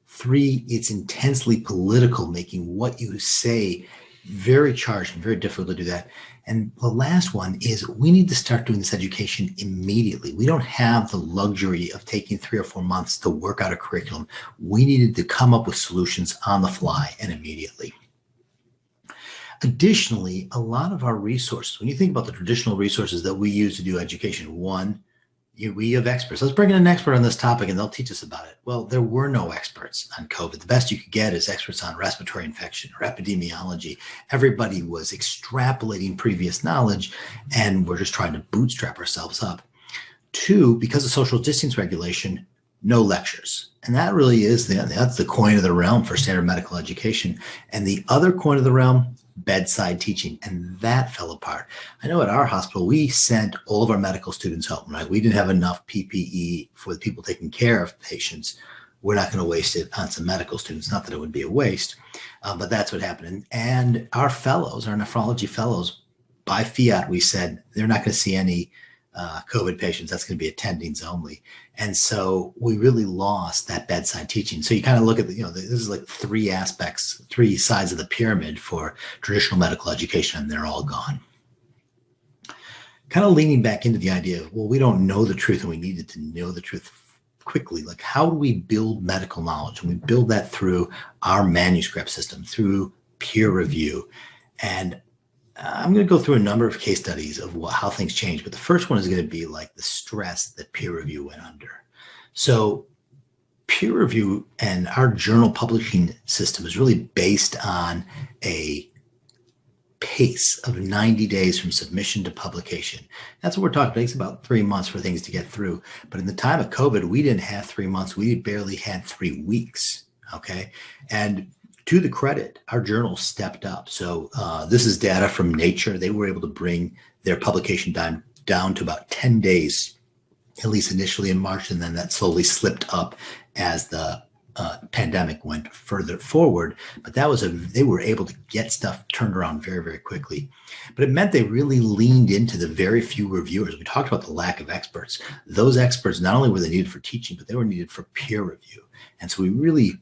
Three, it's intensely political, making what you say very charged and very difficult to do that. And the last one is we need to start doing this education immediately. We don't have the luxury of taking 3 or 4 months to work out a curriculum. We needed to come up with solutions on the fly and immediately. Additionally, a lot of our resources, when you think about the traditional resources that we use to do education, one, we have experts. Let's bring in an expert on this topic and they'll teach us about it. Well, there were no experts on COVID. The best you could get is experts on respiratory infection or epidemiology. Everybody was extrapolating previous knowledge and we're just trying to bootstrap ourselves up. Two, because of social distance regulation, no lectures. And that really is, that's the coin of the realm for standard medical education. And the other coin of the realm, bedside teaching, and that fell apart. I know at our hospital, we sent all of our medical students home, right? We didn't have enough PPE for the people taking care of patients. we're not going to waste it on some medical students. Not that it would be a waste, but that's what happened. And our fellows, our nephrology fellows, by fiat, we said they're not going to see any COVID patients. That's going to be attendings only. And so we really lost that bedside teaching. So you kind of look at, this is like three sides of the pyramid for traditional medical education, and they're all gone. Kind of leaning back into the idea of, well, we don't know the truth and we needed to know the truth quickly. Like, how do we build medical knowledge? And we build that through our manuscript system, through peer review. And I'm going to go through a number of case studies of how things change. But the first one is going to be like the stress that peer review went under. So peer review and our journal publishing system is really based on a pace of 90 days from submission to publication. That's what we're talking about. It takes about 3 months for things to get through. But in the time of COVID, we didn't have 3 months. We barely had 3 weeks. Okay. And to the credit, our journal stepped up. So this is data from Nature. They were able to bring their publication time down to about 10 days, at least initially in March. And then that slowly slipped up as the pandemic went further forward. But they were able to get stuff turned around very, very quickly. But it meant they really leaned into the very few reviewers. We talked about the lack of experts. Those experts, not only were they needed for teaching, but they were needed for peer review. And so we really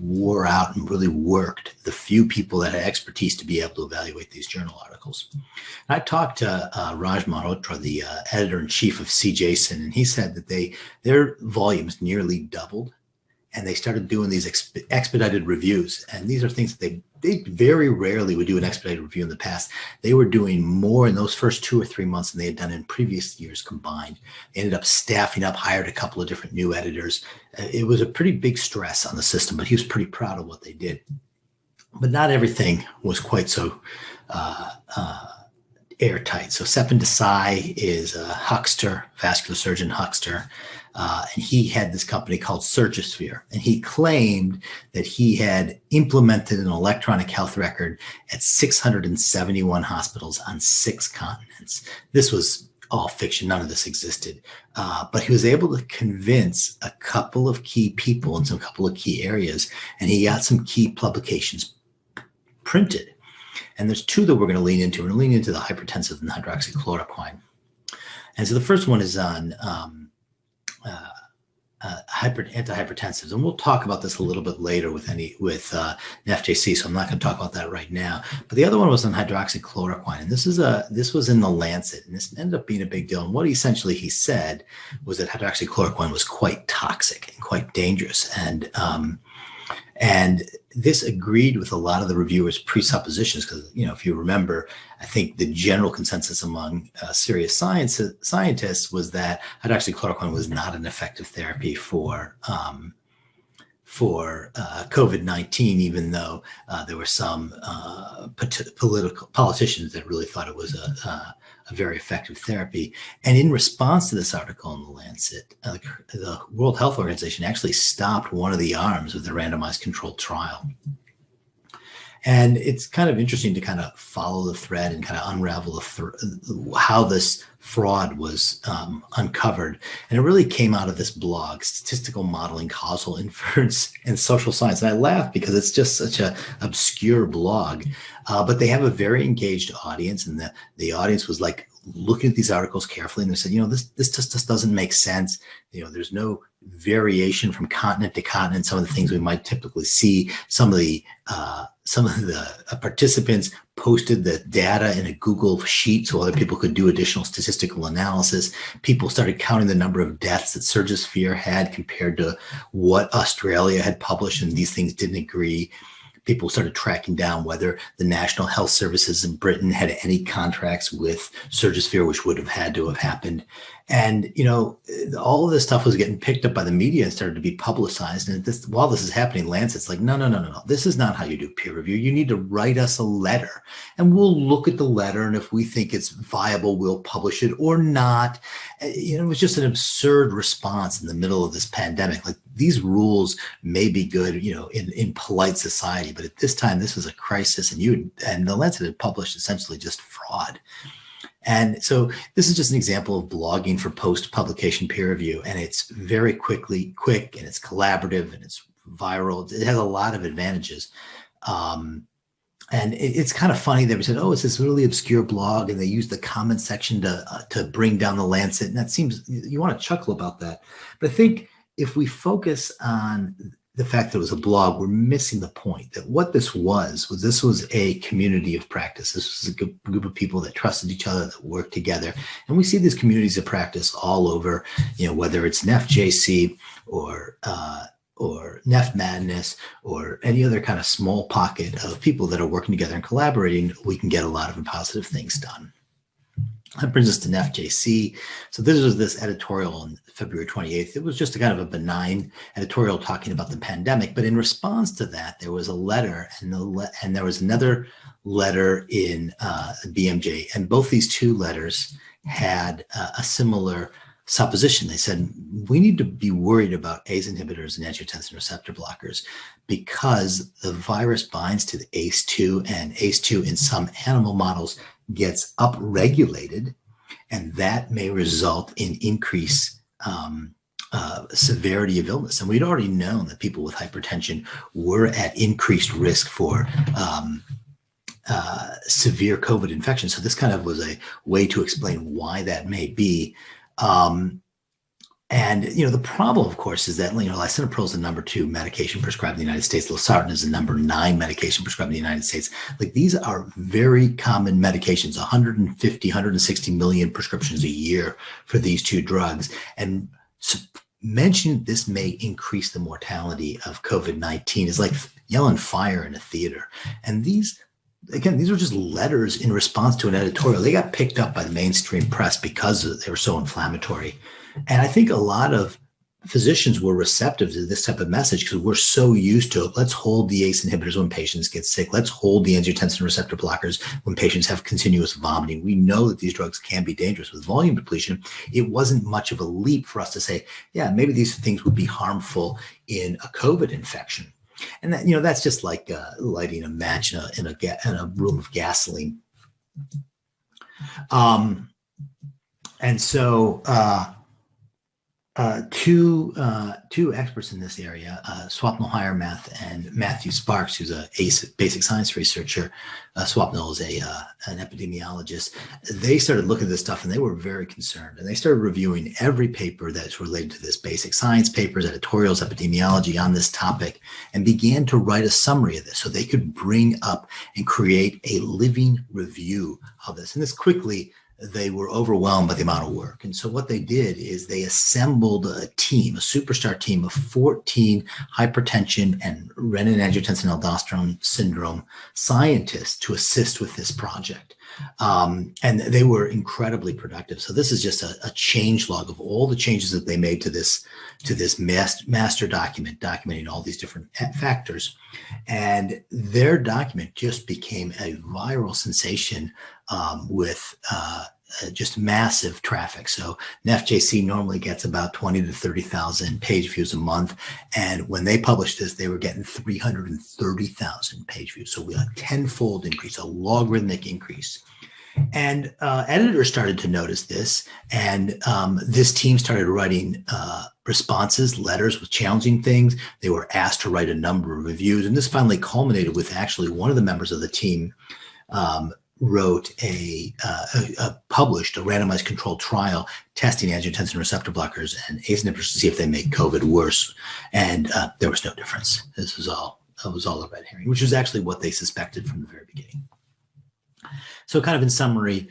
wore out and really worked the few people that had expertise to be able to evaluate these journal articles. And I talked to Raj Malhotra, the editor-in-chief of CJASN, and he said that their volumes nearly doubled, and they started doing these expedited reviews. And these are things that they very rarely would do an expedited review in the past. They were doing more in those first 2 or 3 months than they had done in previous years combined. They ended up staffing up, hired a couple of different new editors. It was a pretty big stress on the system, but he was pretty proud of what they did. But not everything was quite so airtight. So Sepan Desai is a huckster, vascular surgeon huckster. And he had this company called Surgisphere, and he claimed that he had implemented an electronic health record at 671 hospitals on 6 continents. This was all fiction. None of this existed. But he was able to convince a couple of key people in some couple of key areas, and he got some key publications printed. And there's 2 that we're going to lean into. We're going to lean into the hypertensive and hydroxychloroquine. And so the first one is on antihypertensives, and we'll talk about this a little bit later with NFJC, so I'm not going to talk about that right now. But the other one was on hydroxychloroquine, and this was in the Lancet, and this ended up being a big deal. And what essentially he said was that hydroxychloroquine was quite toxic and quite dangerous, and this agreed with a lot of the reviewers' presuppositions, because, if you remember, I think the general consensus among serious scientists was that hydroxychloroquine was not an effective therapy for COVID-19, even though there were some politicians that really thought it was a very effective therapy. And in response to this article in the Lancet, the World Health Organization actually stopped one of the arms of the randomized controlled trial. And it's kind of interesting to kind of follow the thread and kind of unravel how this fraud was uncovered. And it really came out of this blog, Statistical Modeling, Causal Inference, and Social Science. And I laugh because it's just such an obscure blog, but they have a very engaged audience, and the audience was like looking at these articles carefully, and they said, this just doesn't make sense. There's no variation from continent to continent. Some of the things we might typically see, some of the participants posted the data in a Google sheet so other people could do additional statistical analysis. People started counting the number of deaths that Surgisphere had compared to what Australia had published, and these things didn't agree. People started tracking down whether the National Health Services in Britain had any contracts with Surgisphere, which would have had to have happened. And, all of this stuff was getting picked up by the media and started to be publicized. And while this is happening, Lancet's like, no. This is not how you do peer review. You need to write us a letter, and we'll look at the letter. And if we think it's viable, we'll publish it or not. It was just an absurd response in the middle of this pandemic. Like, these rules may be good, in polite society, but at this time, this was a crisis, and the Lancet had published essentially just fraud. And so this is just an example of blogging for post-publication peer review, and it's very quick, and it's collaborative, and it's viral. It has a lot of advantages. And it's kind of funny that we said, oh, it's this really obscure blog, and they use the comment section to bring down the Lancet. And that seems, you want to chuckle about that. But I think if we focus on the fact that it was a blog, we're missing the point that what this was a community of practice. This was a group of people that trusted each other, that worked together. And we see these communities of practice all over, whether it's NEFJC or NEF Madness or any other kind of small pocket of people that are working together and collaborating, we can get a lot of positive things done. That brings us to NEFJC. So this was this editorial on February 28th. It was just a kind of a benign editorial talking about the pandemic. But in response to that, there was a letter and there was another letter in BMJ. And both these two letters had a similar supposition. They said, we need to be worried about ACE inhibitors and angiotensin receptor blockers because the virus binds to the ACE2, and ACE2 in some animal models gets upregulated, and that may result in increased severity of illness. And we'd already known that people with hypertension were at increased risk for severe COVID infection. So this kind of was a way to explain why that may be. And the problem, of course, is that lisinopril is the number 2 medication prescribed in the United States. Losartan is the number 9 medication prescribed in the United States. Like, these are very common medications, 150, 160 million prescriptions a year for these two drugs. And mentioning this may increase the mortality of COVID-19 is like yelling fire in a theater. And these were just letters in response to an editorial. They got picked up by the mainstream press because they were so inflammatory. And I think a lot of physicians were receptive to this type of message because we're so used to, let's hold the ACE inhibitors when patients get sick. Let's hold the angiotensin receptor blockers when patients have continuous vomiting. We know that these drugs can be dangerous with volume depletion. It wasn't much of a leap for us to say, yeah, maybe these things would be harmful in a COVID infection. And that, that's just like lighting a match in a room of gasoline. And so two experts in this area, Swapnil Hiremath and Matthew Sparks, who's a basic science researcher. Swapnil is an epidemiologist. They started looking at this stuff and they were very concerned. And they started reviewing every paper that's related to this, basic science papers, editorials, epidemiology on this topic, and began to write a summary of this so they could bring up and create a living review of this. And this quickly, they were overwhelmed by the amount of work. And so what they did is they assembled a team, a superstar team of 14 hypertension and renin-angiotensin-aldosterone syndrome scientists to assist with this project. And they were incredibly productive. So this is just a change log of all the changes that they made to this master document, documenting all these different factors. And their document just became a viral sensation with just massive traffic. So NEFJC normally gets about 20 to 30,000 page views a month. And when they published this, they were getting 330,000 page views. So we had a tenfold increase, a logarithmic increase. And editors started to notice this. And this team started writing responses, letters with challenging things. They were asked to write a number of reviews. And this finally culminated with actually one of the members of the team published a randomized controlled trial testing angiotensin receptor blockers and ACE inhibitors to see if they make COVID worse. And there was no difference. It was all a red herring, which was actually what they suspected from the very beginning. So kind of in summary,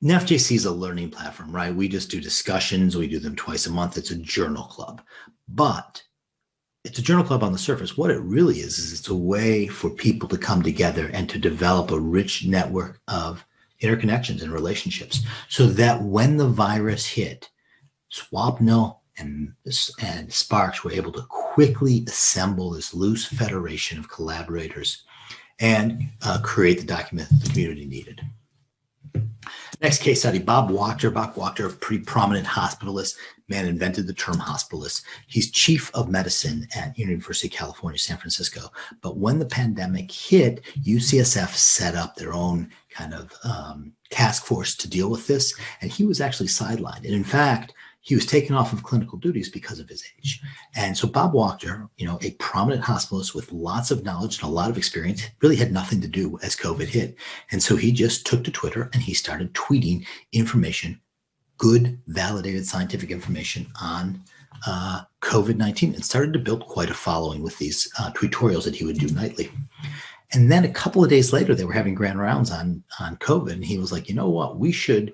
NEFJC is a learning platform, right? We just do discussions. We do them twice a month. It's a journal club, but it's a journal club on the surface. What it really is it's a way for people to come together and to develop a rich network of interconnections and relationships so that when the virus hit, Swapnil and Sparks were able to quickly assemble this loose federation of collaborators and create the document the community needed. Next case study, Bob Wachter. Bob Wachter, a pretty prominent hospitalist, man invented the term hospitalist. He's chief of medicine at University of California, San Francisco. But when the pandemic hit, UCSF set up their own kind of task force to deal with this. And he was actually sidelined. And in fact, he was taken off of clinical duties because of his age. And so Bob Wachter, a prominent hospitalist with lots of knowledge and a lot of experience, really had nothing to do as COVID hit. And so he just took to Twitter and he started tweeting information, good, validated scientific information on COVID-19, and started to build quite a following with these tutorials that he would do nightly. And then a couple of days later, they were having grand rounds on COVID. And he was like, you know what, we should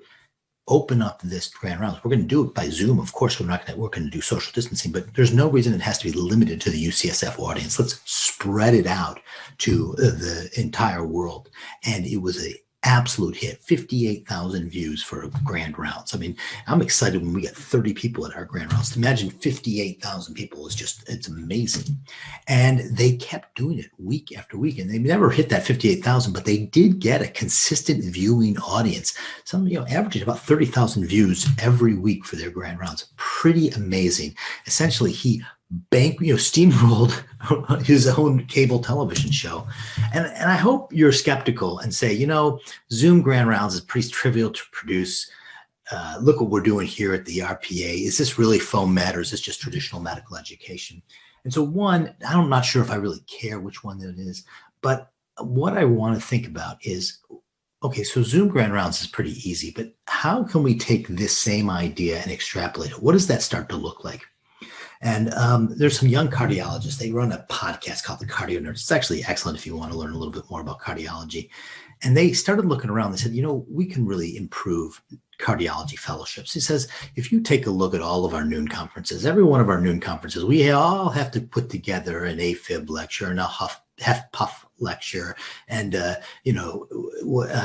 open up this grand rounds. We're going to do it by Zoom. Of course, we're going to do social distancing, but there's no reason it has to be limited to the UCSF audience. Let's spread it out to the entire world. And it was a absolute hit, 58,000 views for grand rounds. I mean, I'm excited when we get 30 people at our grand rounds. Imagine 58,000 people it's amazing. And they kept doing it week after week, and they never hit that 58,000, but they did get a consistent viewing audience. Some, averaging about 30,000 views every week for their grand rounds. Pretty amazing. Essentially, he steamrolled his own cable television show. And I hope you're skeptical and say, Zoom grand rounds is pretty trivial to produce. Look what we're doing here at the RPA. Is this really FOAMed, or is this just traditional medical education? And so one, I'm not sure if I really care which one that is, but what I want to think about is, okay, so Zoom grand rounds is pretty easy, but how can we take this same idea and extrapolate it? What does that start to look like? And there's some young cardiologists. They run a podcast called The Cardio Nerds. It's actually excellent if you want to learn a little bit more about cardiology. And they started looking around. They said, we can really improve cardiology fellowships. He says, if you take a look at all of our noon conferences, every one of our noon conferences, we all have to put together an AFib lecture and a HuffPuff lecture. And, I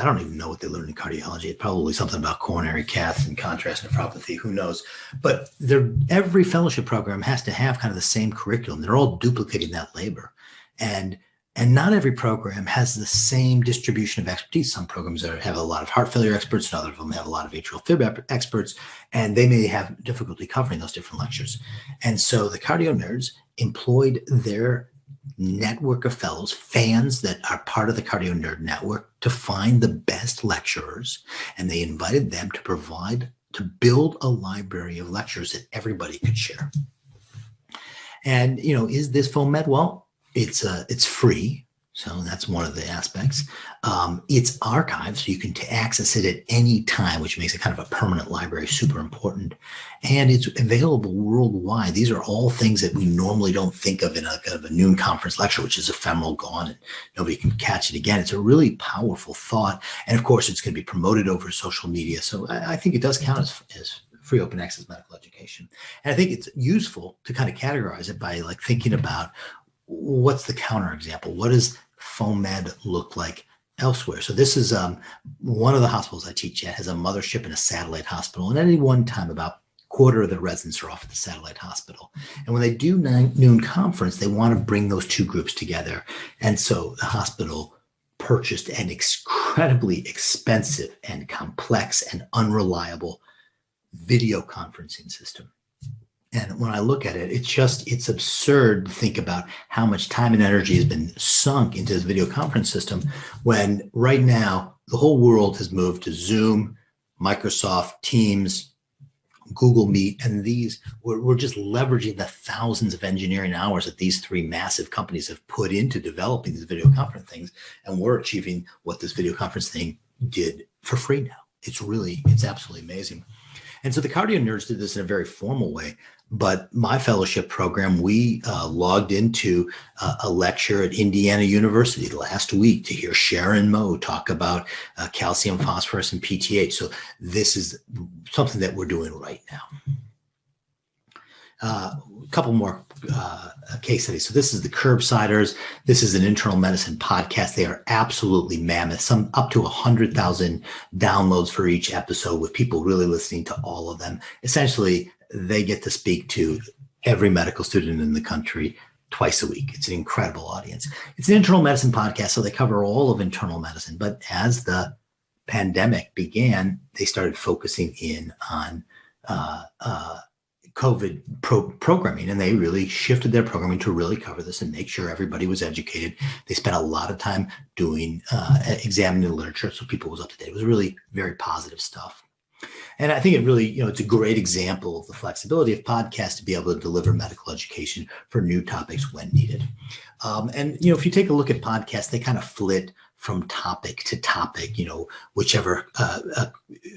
don't even know what they learned in cardiology. It's probably something about coronary cath and contrast nephropathy, who knows. But every fellowship program has to have kind of the same curriculum. They're all duplicating that labor. And not every program has the same distribution of expertise. Some programs have a lot of heart failure experts, and other of them have a lot of atrial fib experts, and they may have difficulty covering those different lectures. And so the Cardio Nerds employed their network of fellows, fans that are part of the Cardio Nerd Network, to find the best lecturers, and they invited them to build a library of lectures that everybody could share. And, is this FOAMed? Well, it's free. So that's one of the aspects. It's archived, so you can access it at any time, which makes it kind of a permanent library, super important. And it's available worldwide. These are all things that we normally don't think of in a kind of a noon conference lecture, which is ephemeral, gone, and nobody can catch it again. It's a really powerful thought. And of course, it's going to be promoted over social media. So I think it does count as free open access medical education. And I think it's useful to kind of categorize it by thinking about what's the counterexample. What does FOAMed look like elsewhere? So this is one of the hospitals I teach at has a mothership and a satellite hospital. And at any one time, about a quarter of the residents are off at the satellite hospital. And when they do noon conference, they want to bring those two groups together. And so the hospital purchased an incredibly expensive and complex and unreliable video conferencing system. And when I look at it, it's absurd to think about how much time and energy has been sunk into this video conference system, when right now the whole world has moved to Zoom, Microsoft Teams, Google Meet, and we're just leveraging the thousands of engineering hours that these three massive companies have put into developing these video conference things. And we're achieving what this video conference thing did for free now. It's absolutely amazing. And so the Cardio Nerds did this in a very formal way. But my fellowship program, we logged into a lecture at Indiana University last week to hear Sharon Moe talk about calcium, phosphorus, and PTH. So this is something that we're doing right now. A couple more case studies. So this is the Curbsiders. This is an internal medicine podcast. They are absolutely mammoth, some up to 100,000 downloads for each episode, with people really listening to all of them. Essentially, they get to speak to every medical student in the country twice a week. It's an incredible audience. It's an internal medicine podcast, so they cover all of internal medicine. But as the pandemic began, they started focusing in on COVID programming, and they really shifted their programming to really cover this and make sure everybody was educated. They spent a lot of time doing examining the literature so people was up to date. It was really very positive stuff. And I think it really, it's a great example of the flexibility of podcasts to be able to deliver medical education for new topics when needed. And if you take a look at podcasts, they kind of flit from topic to topic, whichever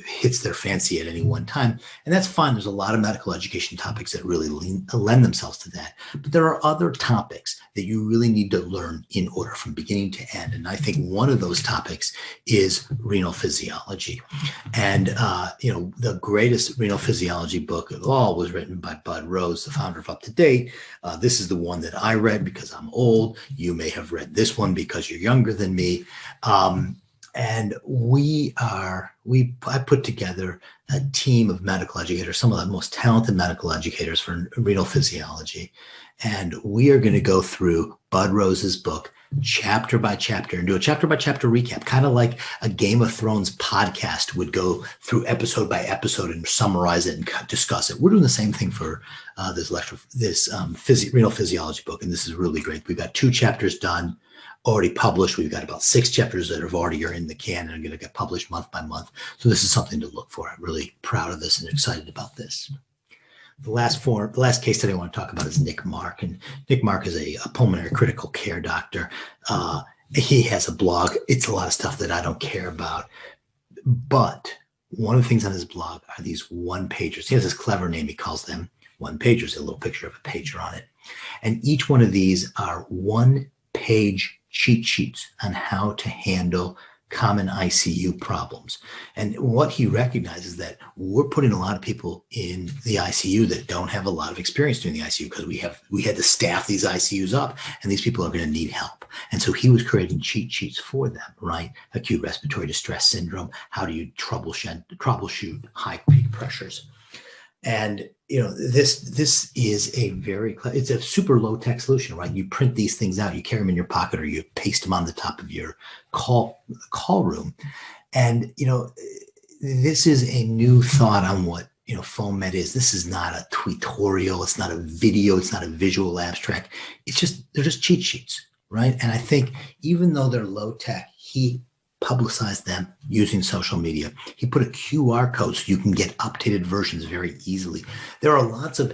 hits their fancy at any one time. And that's fine. There's a lot of medical education topics that really lend themselves to that. But there are other topics that you really need to learn in order from beginning to end. And I think one of those topics is renal physiology. And, the greatest renal physiology book of all was written by Bud Rose, the founder of Up to Date. This is the one that I read because I'm old. You may have read this one because you're younger than me. And I put together a team of medical educators, some of the most talented medical educators for renal physiology. And we are going to go through Bud Rose's book chapter by chapter and do a chapter by chapter recap, kind of like a Game of Thrones podcast would go through episode by episode and summarize it and discuss it. We're doing the same thing for this renal physiology book. And this is really great. We've got 2 chapters done, already published. We've got about 6 chapters that are in the can and are going to get published month by month. So this is something to look for. I'm really proud of this and excited about this. The last case study I want to talk about is Nick Mark. And Nick Mark is a pulmonary critical care doctor. He has a blog. It's a lot of stuff that I don't care about. But one of the things on his blog are these one-pagers. He has this clever name. He calls them one-pagers, a little picture of a pager on it. And each one of these are one-page cheat sheets on how to handle common ICU problems. And what he recognizes that we're putting a lot of people in the ICU that don't have a lot of experience doing the ICU because we had to staff these ICUs up, and these people are going to need help. And so he was creating cheat sheets for them, right? Acute respiratory distress syndrome. How do you troubleshoot high peak pressures? And this is it's a super low tech solution, right? You print these things out, you carry them in your pocket, or you paste them on the top of your call room. And this is a new thought on what FoamMed is. This is not a tutorial, it's not a video, it's not a visual abstract. They're just cheat sheets, right? And I think even though they're low tech, he publicized them using social media. He put a QR code so you can get updated versions very easily. There are lots of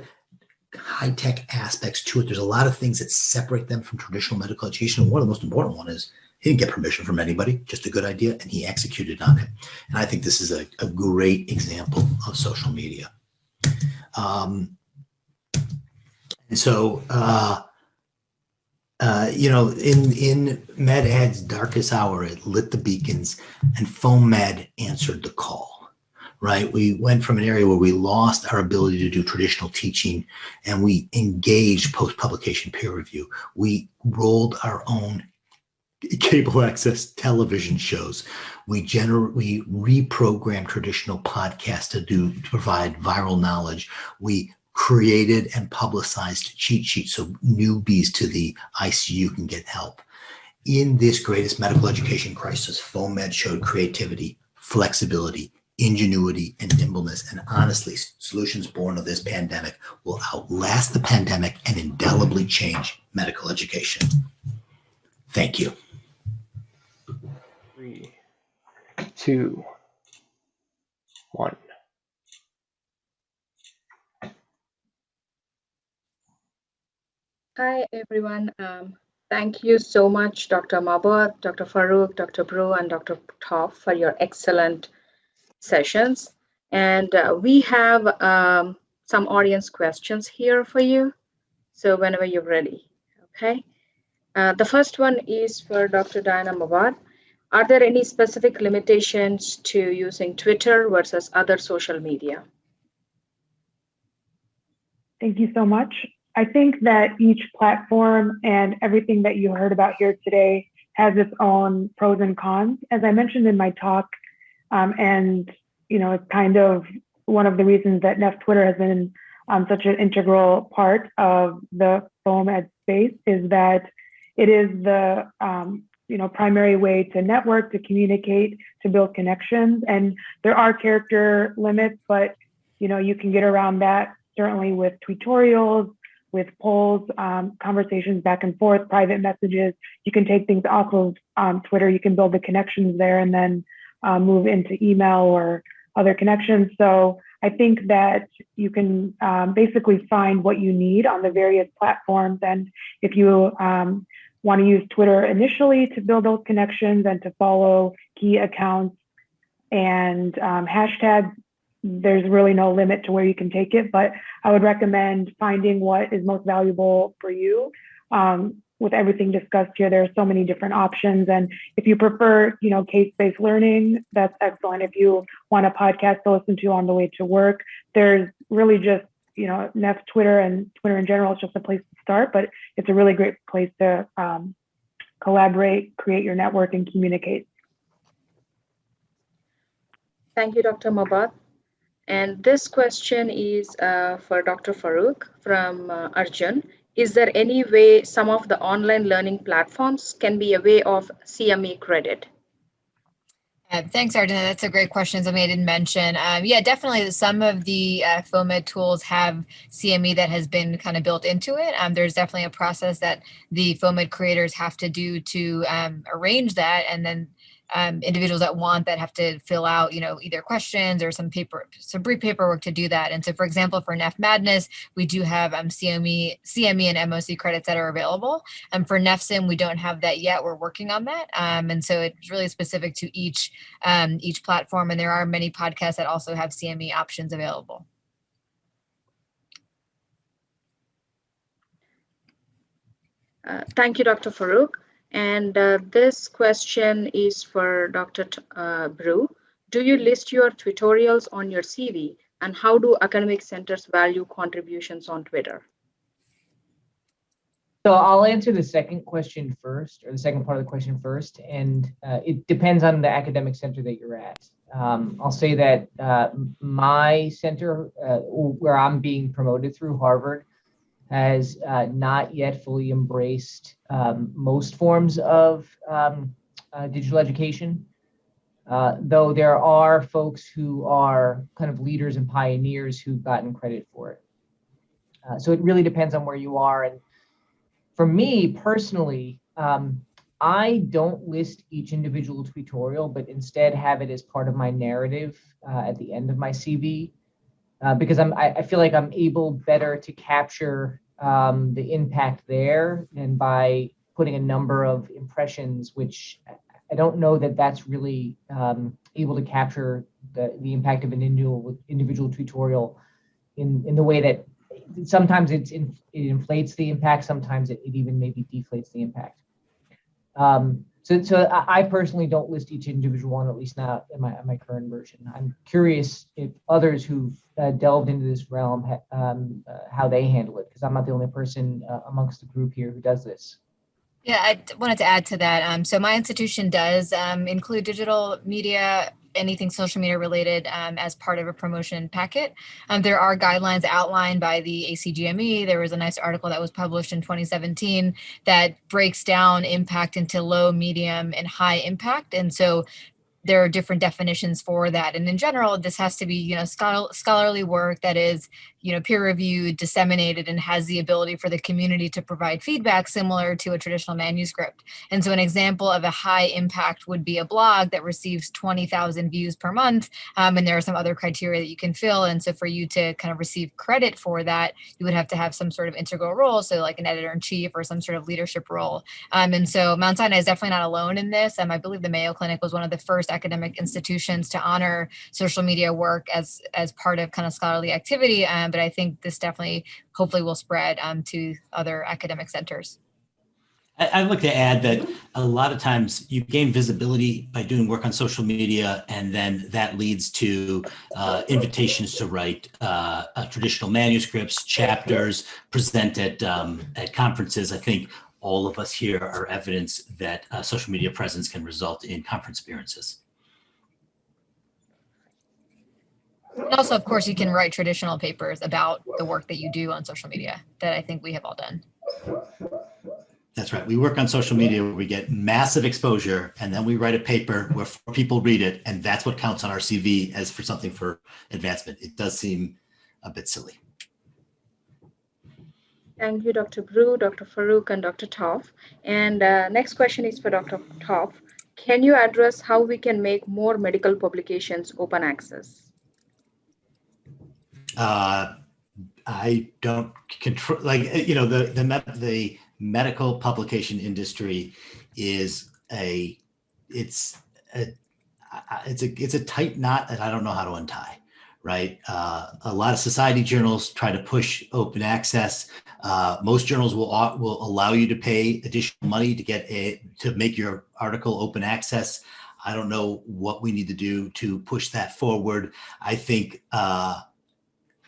high-tech aspects to it. There's a lot of things that separate them from traditional medical education. And one of the most important one is he didn't get permission from anybody, just a good idea, and he executed on it. And I think this is a great example of social media. And so, in MedEd's darkest hour, it lit the beacons, and FoamMed answered the call, right? We went from an area where we lost our ability to do traditional teaching, and we engaged post-publication peer review. We rolled our own cable access television shows. We reprogrammed traditional podcasts to provide viral knowledge. We created and publicized cheat sheets so newbies to the ICU can get help. In this greatest medical education crisis, FoamMed showed creativity, flexibility, ingenuity, and nimbleness. And honestly, solutions born of this pandemic will outlast the pandemic and indelibly change medical education. Thank you. 3, 2, 1. Hi, everyone. Thank you so much, Dr. Mabod, Dr. Farooq, Dr. Brew, and Dr. Toff for your excellent sessions. And we have some audience questions here for you. So whenever you're ready, okay? The first one is for Dr. Diana Mabod. Are there any specific limitations to using Twitter versus other social media? Thank you so much. I think that each platform and everything that you heard about here today has its own pros and cons. As I mentioned in my talk, and it's kind of one of the reasons that NEF Twitter has been such an integral part of the FoamEd space is that it is the primary way to network, to communicate, to build connections. And there are character limits, but you can get around that certainly with tutorials, with polls, conversations back and forth, private messages. You can take things off of Twitter. You can build the connections there and then move into email or other connections. So I think that you can basically find what you need on the various platforms. And if you want to use Twitter initially to build those connections and to follow key accounts and hashtags, there's really no limit to where you can take it, but I would recommend finding what is most valuable for you. With everything discussed here, there are so many different options. And if you prefer, case-based learning, that's excellent. If you want a podcast to listen to on the way to work, there's really just, Neff Twitter and Twitter in general is just a place to start, but it's a really great place to collaborate, create your network, and communicate. Thank you, Dr. Mabad. And this question is for Dr. Farooq from Arjun. Is there any way some of the online learning platforms can be a way of CME credit? Thanks, Arjun. That's a great question. Something I didn't mention. Yeah, definitely some of the FOMED tools have CME that has been kind of built into it. There's definitely a process that the FOMED creators have to do to arrange that, and then individuals that want that have to fill out, either questions or some brief paperwork to do that. And so, for example, for Neff Madness, we do have CME and MOC credits that are available. For NEFSIM, we don't have that yet. We're working on that. And so it's really specific to each platform. And there are many podcasts that also have CME options available. Thank you, Dr. Farooq. And this question is for Dr. Brew. Do you list your tutorials on your CV? And how do academic centers value contributions on Twitter? So I'll answer the second question first, or the second part of the question first. And it depends on the academic center that you're at. I'll say that my center, where I'm being promoted through, Harvard, has not yet fully embraced most forms of digital education, though there are folks who are kind of leaders and pioneers who've gotten credit for it. So it really depends on where you are. And for me personally, I don't list each individual tutorial, but instead have it as part of my narrative at the end of my CV. Because I feel like I'm able better to capture the impact there, and by putting a number of impressions, which I don't know that that's really able to capture the impact of an individual tutorial in the way that sometimes it inflates the impact, sometimes it even maybe deflates the impact. So I personally don't list each individual one, at least not in my current version. I'm curious if others who've delved into this realm, how they handle it, because I'm not the only person amongst the group here who does this. Yeah, I wanted to add to that. So my institution does include digital media, anything social media related as part of a promotion packet. There are guidelines outlined by the ACGME. There was a nice article that was published in 2017 that breaks down impact into low, medium, and high impact. And so there are different definitions for that. And in general, this has to be, scholarly work that is, peer-reviewed, disseminated, and has the ability for the community to provide feedback similar to a traditional manuscript. And so an example of a high impact would be a blog that receives 20,000 views per month. And there are some other criteria that you can fill. And so for you to kind of receive credit for that, you would have to have some sort of integral role. So like an editor-in-chief or some sort of leadership role. And so Mount Sinai is definitely not alone in this. I believe the Mayo Clinic was one of the first academic institutions to honor social media work as part of kind of scholarly activity. But I think this definitely, hopefully, will spread to other academic centers. I'd like to add that a lot of times you gain visibility by doing work on social media, and then that leads to invitations to write traditional manuscripts, chapters, present at conferences. I think all of us here are evidence that social media presence can result in conference appearances. And also, of course, you can write traditional papers about the work that you do on social media that I think we have all done. That's right. We work on social media where we get massive exposure, and then we write a paper where 4 people read it, and that's what counts on our CV as for something for advancement. It does seem a bit silly. Thank you, Dr. Brew, Dr. Farooq, and Dr. Toff. And next question is for Dr. Toff. Can you address how we can make more medical publications open access? I don't control, like, you know, the medical publication industry is it's a tight knot that I don't know how to untie, right? A lot of society journals try to push open access. Most journals will allow you to pay additional money to make your article open access. I don't know what we need to do to push that forward. I think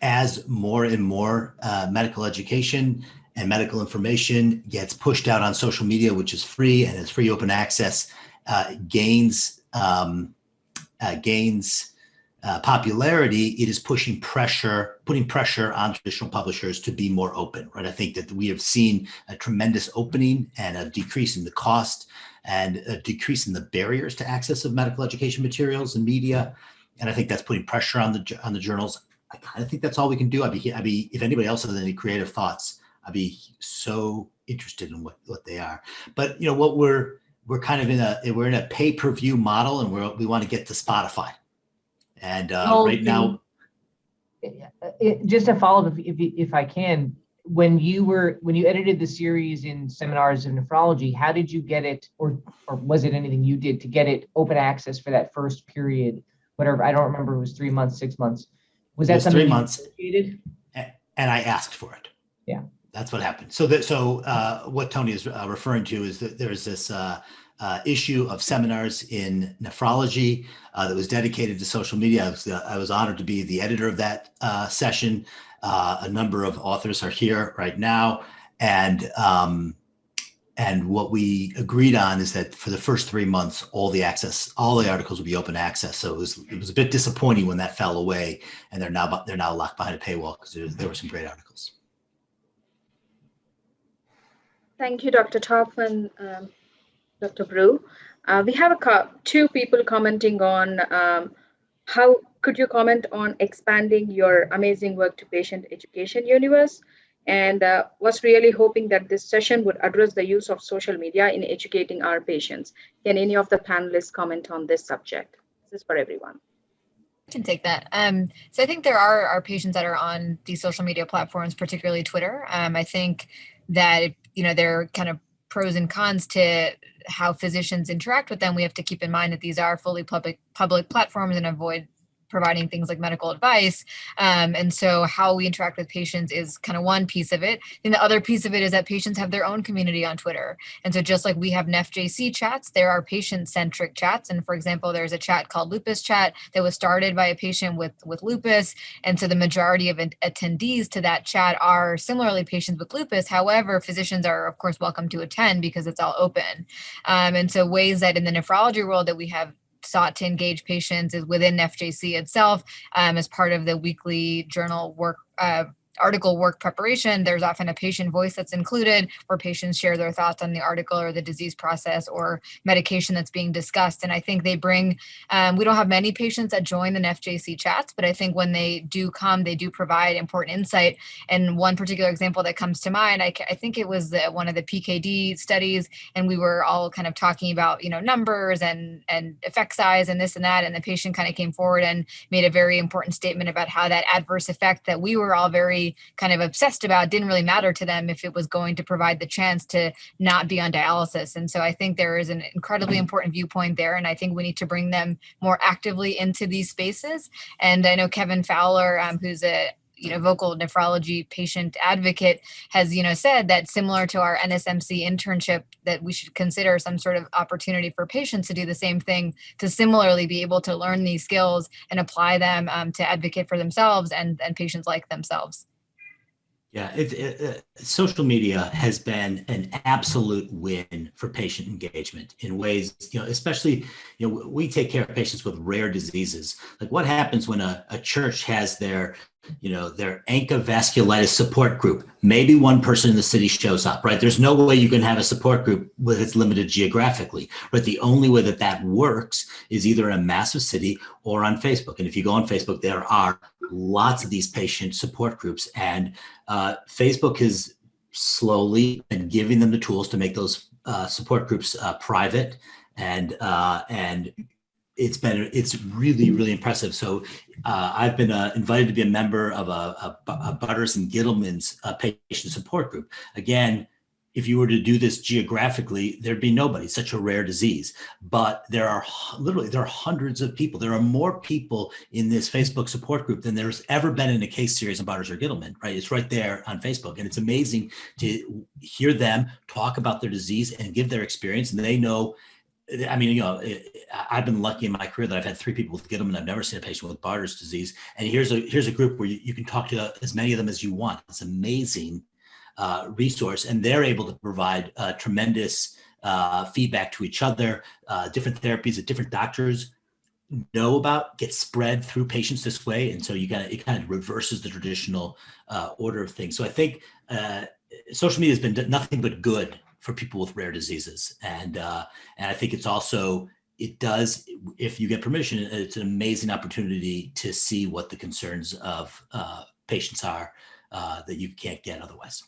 as more and more medical education and medical information gets pushed out on social media, which is free and is free open access, gains popularity, it is putting pressure on traditional publishers to be more open, right? I think that we have seen a tremendous opening and a decrease in the cost and a decrease in the barriers to access of medical education materials and media. And I think that's putting pressure on the journals. I kind of think that's all we can do. I'd be if anybody else has any creative thoughts, I'd be so interested in what they are. But you know what, we're kind of in a pay-per-view model, and we want to get to Spotify. And right now, just a follow up, if I can, when you edited the series in Seminars of Nephrology, how did you get it, or was it anything you did to get it open access for that first period? Whatever, I don't remember, it was 3 months, 6 months. Was that something 3 months? You and I asked for it. Yeah, that's what happened. So what Tony is referring to is that there's this issue of Seminars in Nephrology that was dedicated to social media. I was honored to be the editor of that session. A number of authors are here right now, and what we agreed on is that for the first 3 months, all the articles will be open access. So it was a bit disappointing when that fell away, and they're now locked behind a paywall because there were some great articles. Thank you, Dr. Toff and Dr. Brew. We have 2 people commenting on how could you comment on expanding your amazing work to patient education universe, and was really hoping that this session would address the use of social media in educating our patients. Can any of the panelists comment on this subject? This is for everyone. I can take that. So I think there are patients that are on these social media platforms, particularly Twitter. I think that, there are kind of pros and cons to how physicians interact with them. We have to keep in mind that these are fully public platforms and avoid providing things like medical advice. And so how we interact with patients is kind of one piece of it. And the other piece of it is that patients have their own community on Twitter. And so just like we have NephJC chats, there are patient-centric chats. And for example, there's a chat called Lupus Chat that was started by a patient with lupus. And so the majority of attendees to that chat are similarly patients with lupus. However, physicians are of course welcome to attend because it's all open. And so ways that in the nephrology world that we have sought to engage patients is within NephJC itself, as part of the weekly journal work article work preparation. There's often a patient voice that's included where patients share their thoughts on the article or the disease process or medication that's being discussed. And I think they bring, we don't have many patients that join the NephJC chats, but I think when they do come, they do provide important insight. And one particular example that comes to mind, I think it was one of the PKD studies, and we were all kind of talking about, numbers and effect size and this and that. And the patient kind of came forward and made a very important statement about how that adverse effect that we were all very kind of obsessed about didn't really matter to them if it was going to provide the chance to not be on dialysis. And so I think there is an incredibly important viewpoint there. And I think we need to bring them more actively into these spaces. And I know Kevin Fowler, who's a vocal nephrology patient advocate, has, said that similar to our NSMC internship, that we should consider some sort of opportunity for patients to do the same thing, to similarly be able to learn these skills and apply them to advocate for themselves and patients like themselves. Yeah, social media has been an absolute win for patient engagement in ways, especially, we take care of patients with rare diseases. Like what happens when a church has their ANCA vasculitis support group? Maybe one person in the city shows up, right? There's no way you can have a support group with it's limited geographically, but the only way that works is either in a massive city or on Facebook. And if you go on Facebook, there are lots of these patient support groups, and Facebook has slowly been giving them the tools to make those support groups private, and it's really, really impressive. So I've been invited to be a member of a Butters and Gittleman's patient support group. Again, if you were to do this geographically, there'd be nobody. It's such a rare disease. But there are hundreds of people. There are more people in this Facebook support group than there's ever been in a case series on Butters or Gittleman, right? It's right there on Facebook. And it's amazing to hear them talk about their disease and give their experience. And they know, I've been lucky in my career that I've had 3 people with Gittleman. I've never seen a patient with Barter's disease. And here's a group where you can talk to as many of them as you want. It's amazing resource, and they're able to provide tremendous feedback to each other. Different therapies that different doctors know about get spread through patients this way, and so it kind of reverses the traditional order of things. So I think social media has been nothing but good for people with rare diseases, and I think it does, if you get permission, it's an amazing opportunity to see what the concerns of patients are that you can't get otherwise.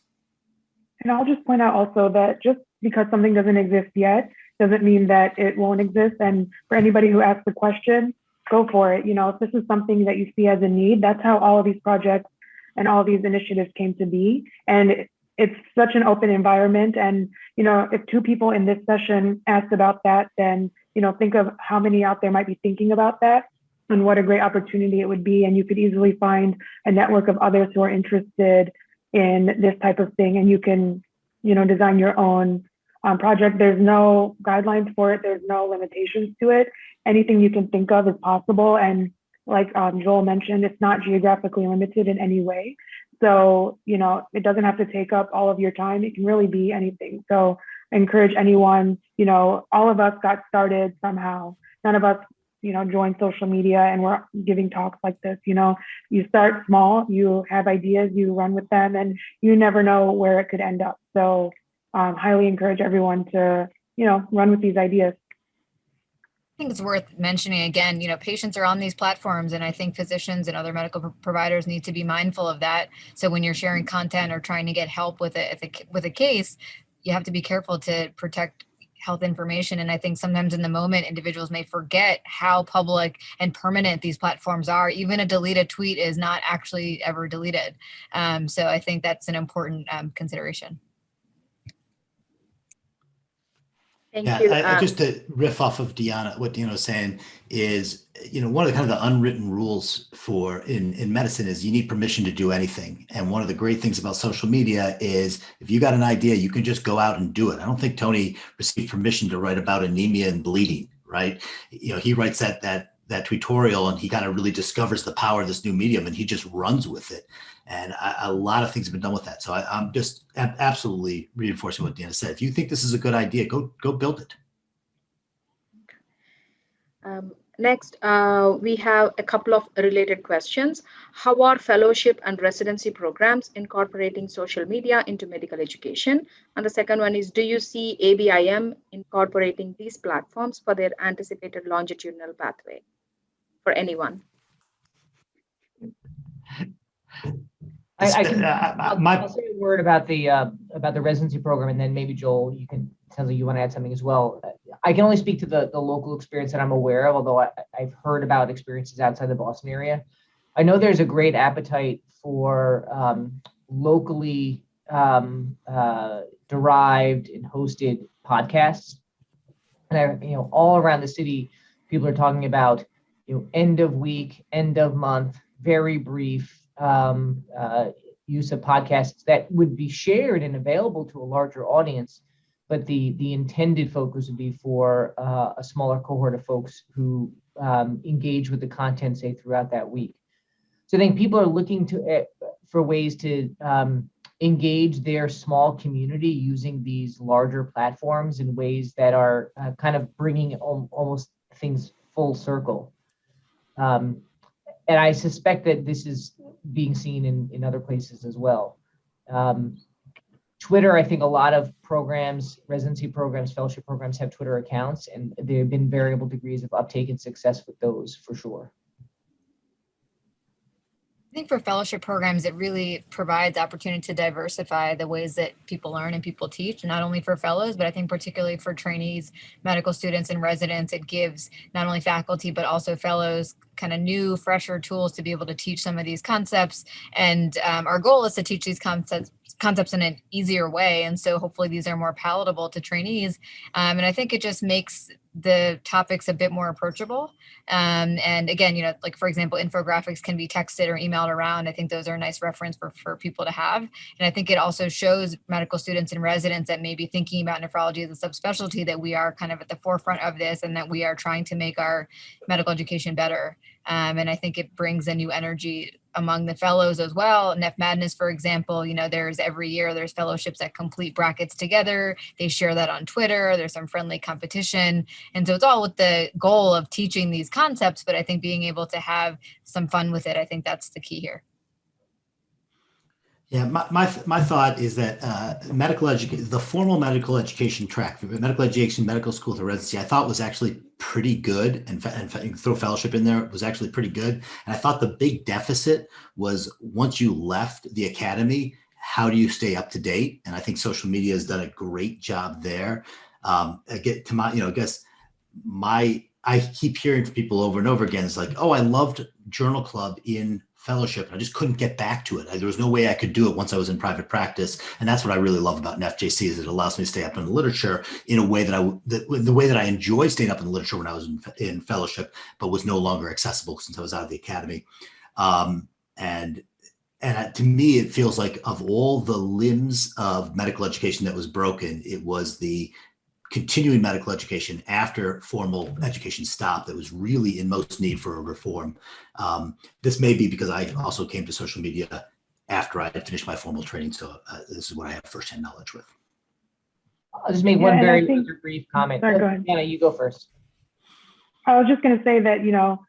And I'll just point out also that just because something doesn't exist yet doesn't mean that it won't exist. And for anybody who asks the question, go for it. If this is something that you see as a need, that's how all of these projects and all these initiatives came to be. And it's such an open environment. And, if 2 people in this session asked about that, then, think of how many out there might be thinking about that and what a great opportunity it would be. And you could easily find a network of others who are interested in this type of thing, and you can, design your own project. There's no guidelines for it. There's no limitations to it. Anything you can think of is possible. And like Joel mentioned, it's not geographically limited in any way. So, it doesn't have to take up all of your time. It can really be anything. So I encourage anyone, all of us got started somehow. None of us join social media and we're giving talks like this. You start small, you have ideas, you run with them, and you never know where it could end up. So highly encourage everyone to, run with these ideas. I think it's worth mentioning again, patients are on these platforms, and I think physicians and other medical providers need to be mindful of that. So when you're sharing content or trying to get help with a case, you have to be careful to protect health information. And I think sometimes in the moment, individuals may forget how public and permanent these platforms are. Even a deleted tweet is not actually ever deleted. So I think that's an important consideration. Thank you. Just to riff off of what Deanna was saying is, one of the kind of the unwritten rules in medicine is you need permission to do anything. And one of the great things about social media is if you got an idea, you can just go out and do it. I don't think Tony received permission to write about anemia and bleeding, right? He writes that tutorial, and he kind of really discovers the power of this new medium, and he just runs with it. And a lot of things have been done with that. So I'm just absolutely reinforcing what Deanna said. If you think this is a good idea, go build it. Next, we have a couple of related questions. How are fellowship and residency programs incorporating social media into medical education? And the second one is, do you see ABIM incorporating these platforms for their anticipated longitudinal pathway for anyone? I'll say a word about the residency program, and then maybe Joel, sounds like you want to add something as well. I can only speak to the local experience that I'm aware of, although I've heard about experiences outside the Boston area. I know there's a great appetite for locally derived and hosted podcasts, and all around the city, people are talking about end of week, end of month, very brief use of podcasts that would be shared and available to a larger audience, but the intended focus would be for a smaller cohort of folks who engage with the content, say, throughout that week. So I think people are looking for ways to engage their small community using these larger platforms in ways that are kind of bringing almost things full circle. And I suspect that this is being seen in other places as well. Twitter, I think a lot of programs, residency programs, fellowship programs have Twitter accounts, and there have been variable degrees of uptake and success with those for sure. I think for fellowship programs, it really provides opportunity to diversify the ways that people learn and people teach, not only for fellows, but I think particularly for trainees, medical students, and residents, it gives not only faculty, but also fellows kind of new, fresher tools to be able to teach some of these concepts. And our goal is to teach these concepts in an easier way. And so hopefully these are more palatable to trainees. And I think it just makes the topics a bit more approachable. And again, you know, like for example, infographics can be texted or emailed around. I think those are a nice reference for people to have. And I think it also shows medical students and residents that may be thinking about nephrology as a subspecialty that we are kind of at the forefront of this and that we are trying to make our medical education better. And I think it brings a new energy among the fellows as well. Neph Madness, for example, you know, every year there's fellowships that complete brackets together. They share that on Twitter. There's some friendly competition. And so it's all with the goal of teaching these concepts, but I think being able to have some fun with it, I think that's the key here. Yeah, my thought is that the formal medical education track, medical education, medical school to residency, I thought was actually pretty good, and throw fellowship in there, was actually pretty good. And I thought the big deficit was once you left the academy, how do you stay up to date? And I think social media has done a great job there. I keep hearing from people over and over again, it's like, oh, I loved Journal Club in fellowship. I just couldn't get back to it. There was no way I could do it once I was in private practice. And that's what I really love about NephJC is it allows me to stay up in the literature in a way the way that I enjoyed staying up in the literature when I was in fellowship, but was no longer accessible since I was out of the academy. And to me, it feels like of all the limbs of medical education that was broken, it was the continuing medical education after formal education stopped that was really in most need for a reform. This may be because I also came to social media after I had finished my formal training, so this is what I have firsthand knowledge with. I'll just make one very brief comment. Sorry, go ahead. Anna, you go first. I was just going to say that, you know,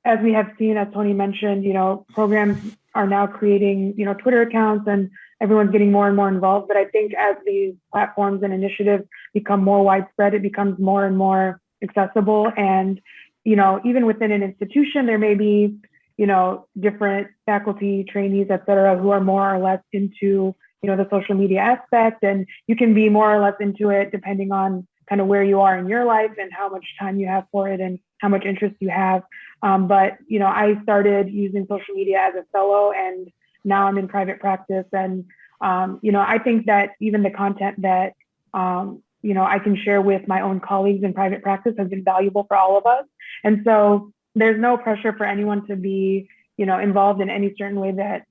as we have seen, as Tony mentioned, you know, programs are now creating, you know, Twitter accounts and everyone's getting more and more involved. But I think as these platforms and initiatives become more widespread, it becomes more and more accessible. And, you know, even within an institution, there may be, you know, different faculty, trainees, et cetera, who are more or less into, you know, the social media aspect. And you can be more or less into it depending on kind of where you are in your life and how much time you have for it and how much interest you have. But, you know, I started using social media as a fellow and now I'm in private practice. And, you know, I think that even the content that, you know, I can share with my own colleagues in private practice has been valuable for all of us. And so there's no pressure for anyone to be, you know, involved in any certain way that,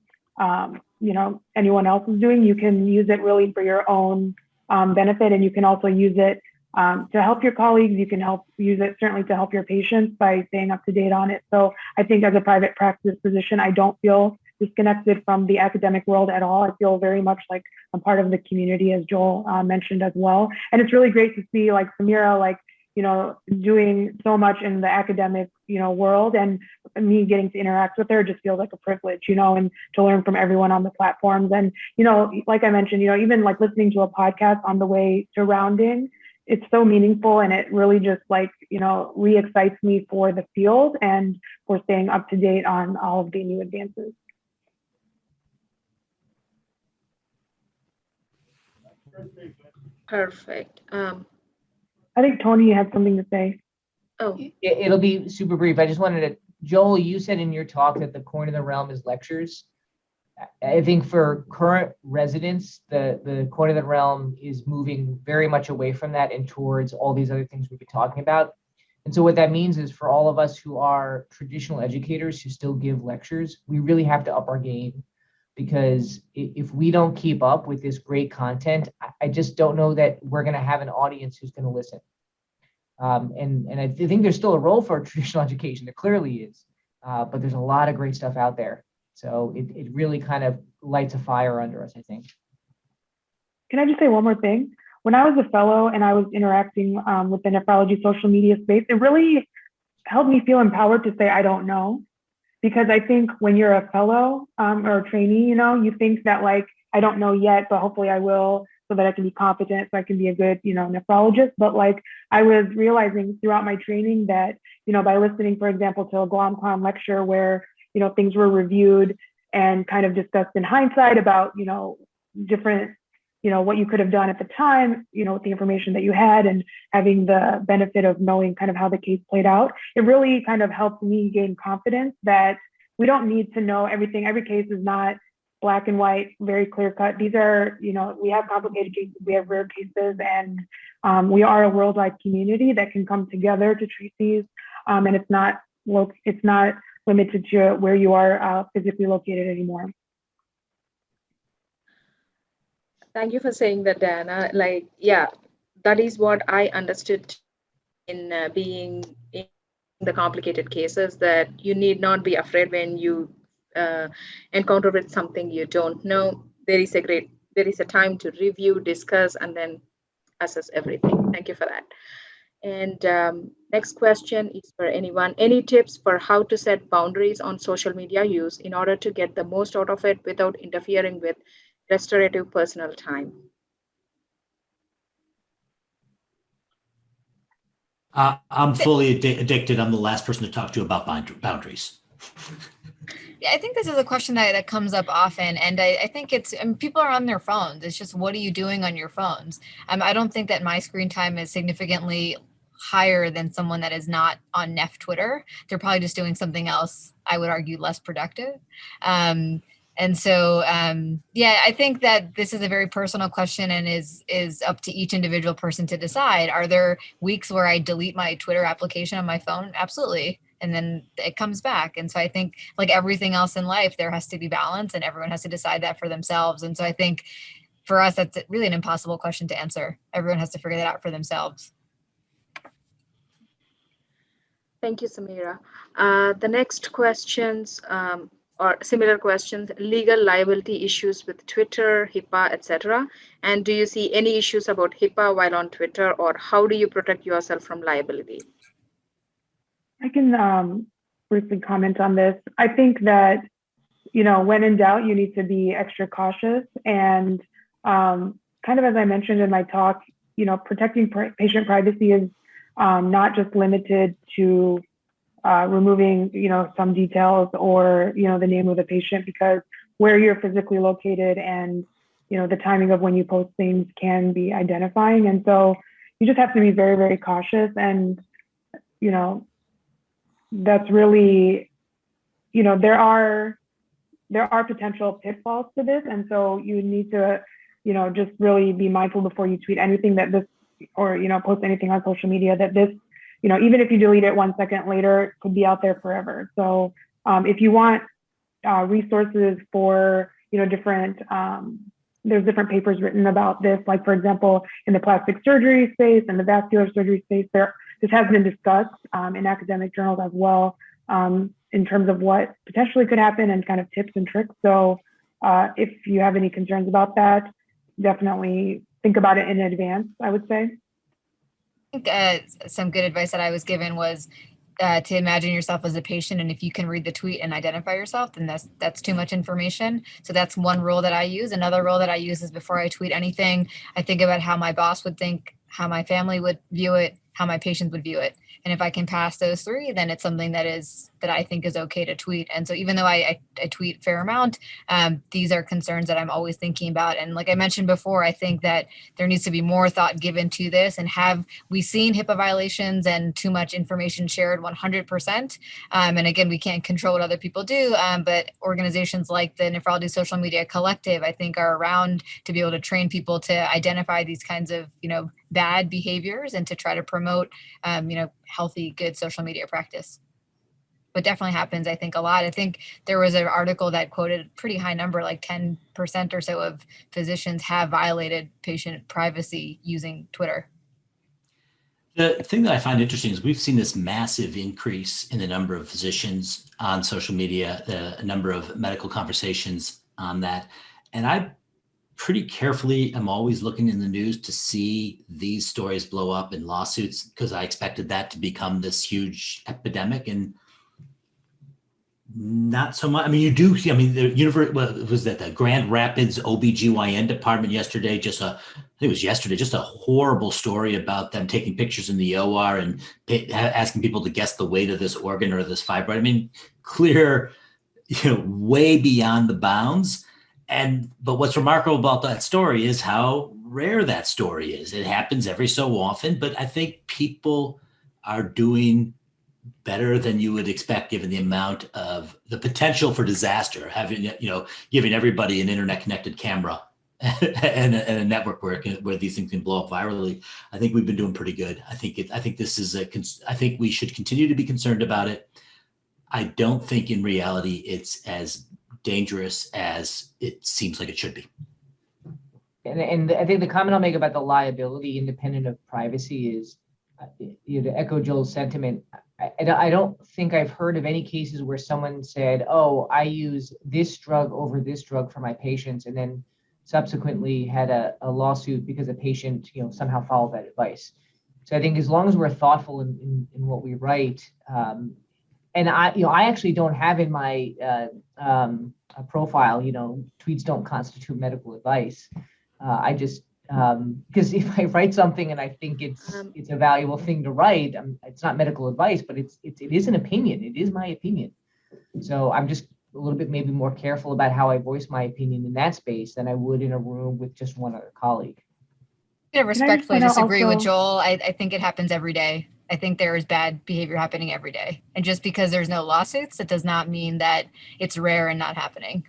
you know, anyone else is doing. You can use it really for your own benefit. And you can also use it to help your colleagues. You can use it certainly to help your patients by staying up to date on it. So I think as a private practice physician, I don't feel disconnected from the academic world at all. I feel very much like I'm part of the community, as Joel mentioned as well. And it's really great to see like Samira, like, you know, doing so much in the academic, you know, world, and me getting to interact with her just feels like a privilege, you know, and to learn from everyone on the platforms. And, you know, like I mentioned, you know, even like listening to a podcast on the way to rounding, it's so meaningful, and it really just like, you know, re-excites me for the field and for staying up to date on all of the new advances. Perfect. I think Tony had something to say. Oh, It'll be super brief. I just wanted to, Joel, you said in your talk that the coin of the realm is lectures. I think for current residents, the coin of the realm is moving very much away from that and towards all these other things we've been talking about. And so what that means is for all of us who are traditional educators who still give lectures, we really have to up our game, because if we don't keep up with this great content, I just don't know that we're going to have an audience who's going to listen. And I think there's still a role for traditional education. There clearly is, but there's a lot of great stuff out there. So it really kind of lights a fire under us, I think. Can I just say one more thing? When I was a fellow and I was interacting with the nephrology social media space, it really helped me feel empowered to say, I don't know. Because I think when you're a fellow or a trainee, you think that like, I don't know yet, but hopefully I will so that I can be competent, so I can be a good, nephrologist. But like, I was realizing throughout my training that, by listening, for example, to a Glom-Clown lecture where, things were reviewed and kind of discussed in hindsight about, different, what you could have done at the time, with the information that you had and having the benefit of knowing kind of how the case played out. It really kind of helped me gain confidence that we don't need to know everything. Every case is not black and white, very clear cut. These are, we have complicated cases, we have rare cases, and we are a worldwide community that can come together to treat these. And it's not limited to where you are physically located anymore. Thank you for saying that, Diana. Like, yeah, that is what I understood in being in the complicated cases, that you need not be afraid when you encounter with something you don't know. There is a time to review, discuss, and then assess everything. Thank you for that. And next question is for anyone. Any tips for how to set boundaries on social media use in order to get the most out of it without interfering with restorative personal time? I'm fully addicted. I'm the last person to talk to about boundaries. Yeah, I think this is a question that comes up often, and I think people are on their phones. It's just, what are you doing on your phones? I don't think that my screen time is significantly higher than someone that is not on Neph Twitter. They're probably just doing something else, I would argue, less productive. And so, yeah, I think that this is a very personal question and is up to each individual person to decide. Are there weeks where I delete my Twitter application on my phone? Absolutely. And then it comes back. And so I think, like everything else in life, there has to be balance, and everyone has to decide that for themselves. And so I think for us, that's really an impossible question to answer. Everyone has to figure that out for themselves. Thank you, Samira. The next questions or similar questions: legal liability issues with Twitter, HIPAA, etc. And do you see any issues about HIPAA while on Twitter, or how do you protect yourself from liability? I can briefly comment on this. I think that, when in doubt, you need to be extra cautious. And kind of as I mentioned in my talk, protecting patient privacy is not just limited to removing, some details or, the name of the patient, because where you're physically located and, the timing of when you post things can be identifying. And so you just have to be very, very cautious. And, that's really, there are potential pitfalls to this. And so you need to, just really be mindful before you tweet anything that this, or, post anything on social media that this, even if you delete it 1 second later, it could be out there forever. So if you want resources for, different, there's different papers written about this, like, for example, in the plastic surgery space and the vascular surgery space, this has been discussed in academic journals as well, in terms of what potentially could happen and kind of tips and tricks. So if you have any concerns about that, definitely think about it in advance, I would say. I think some good advice that I was given was to imagine yourself as a patient, and if you can read the tweet and identify yourself, then that's too much information. So that's one rule that I use. Another rule that I use is, before I tweet anything, I think about how my boss would think, how my family would view it, how my patients would view it. And if I can pass those three, then it's something that I think is okay to tweet. And so even though I tweet a fair amount, these are concerns that I'm always thinking about. And like I mentioned before, I think that there needs to be more thought given to this. And have we seen HIPAA violations and too much information shared? 100%. And again, we can't control what other people do, but organizations like the Nephrology Social Media Collective, I think, are around to be able to train people to identify these kinds of, bad behaviors and to try to promote, healthy, good social media practice. But definitely happens, I think, a lot. I think there was an article that quoted a pretty high number, like 10% or so of physicians have violated patient privacy using Twitter. The thing that I find interesting is we've seen this massive increase in the number of physicians on social media, the number of medical conversations on that. And I pretty carefully am always looking in the news to see these stories blow up in lawsuits, because I expected that to become this huge epidemic, and not so much. I mean, you do see, I mean, the was that the Grand Rapids OBGYN department yesterday, I think it was yesterday, just a horrible story about them taking pictures in the OR and asking people to guess the weight of this organ or this fibroid. I mean, clear, way beyond the bounds. But what's remarkable about that story is how rare that story is. It happens every so often, but I think people are doing better than you would expect, given the amount of the potential for disaster, having, giving everybody an internet connected camera and a network where these things can blow up virally. I think we've been doing pretty good. I think I think we should continue to be concerned about it. I don't think in reality it's as dangerous as it seems like it should be. And I think the comment I'll make about the liability independent of privacy is, to echo Joel's sentiment, I don't think I've heard of any cases where someone said, oh, I use this drug over this drug for my patients, and then subsequently had a lawsuit because a patient, somehow followed that advice. So I think as long as we're thoughtful in what we write, and I actually don't have in my profile, tweets don't constitute medical advice. I just, because if I write something and I think it's a valuable thing to write, it's not medical advice, but it is an opinion. It is my opinion. So I'm just a little bit maybe more careful about how I voice my opinion in that space than I would in a room with just one other colleague. I respectfully disagree with Joel. I think it happens every day. I think there is bad behavior happening every day. And just because there's no lawsuits, it does not mean that it's rare and not happening.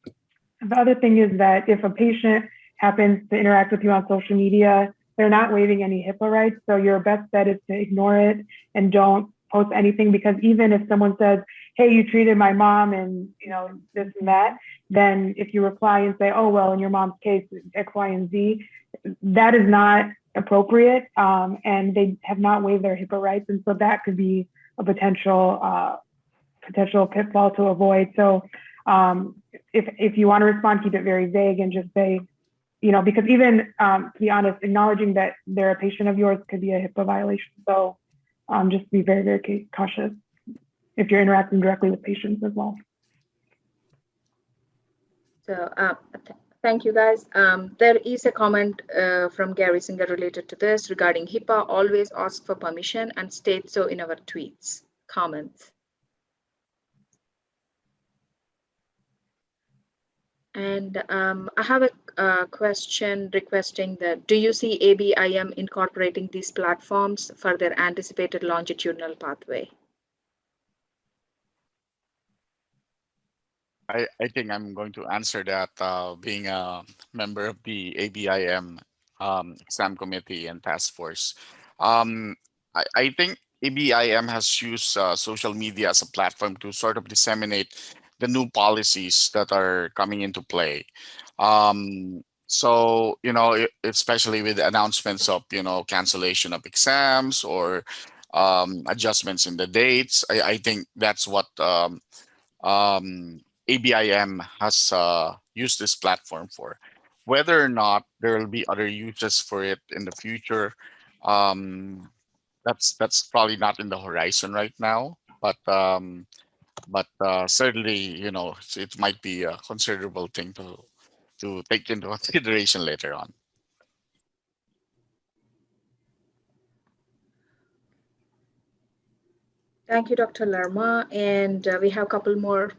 The other thing is that if a patient happens to interact with you on social media, they're not waiving any HIPAA rights. So your best bet is to ignore it and don't post anything, because even if someone says, hey, you treated my mom and this and that, then if you reply and say, oh, well, in your mom's case, X, Y, and Z, that is not appropriate, and they have not waived their HIPAA rights. And so that could be a potential pitfall to avoid. So if you want to respond, keep it very vague and just say, because even to be honest, acknowledging that they're a patient of yours could be a HIPAA violation. So just be very, very cautious if you're interacting directly with patients as well. So thank you, guys. There is a comment from Gary Singer related to this regarding HIPAA. Always ask for permission and state so in our tweets. Comments. And I have a question requesting that, do you see ABIM incorporating these platforms for their anticipated longitudinal pathway? I think I'm going to answer that, being a member of the ABIM exam committee and task force. I think ABIM has used social media as a platform to sort of disseminate the new policies that are coming into play. So, especially with announcements of, cancellation of exams or adjustments in the dates, I think that's what ABIM has used this platform for. Whether or not there will be other uses for it in the future, that's probably not in the horizon right now. But certainly, it might be a considerable thing to take into consideration later on. Thank you, Dr. Lerma. And we have a couple more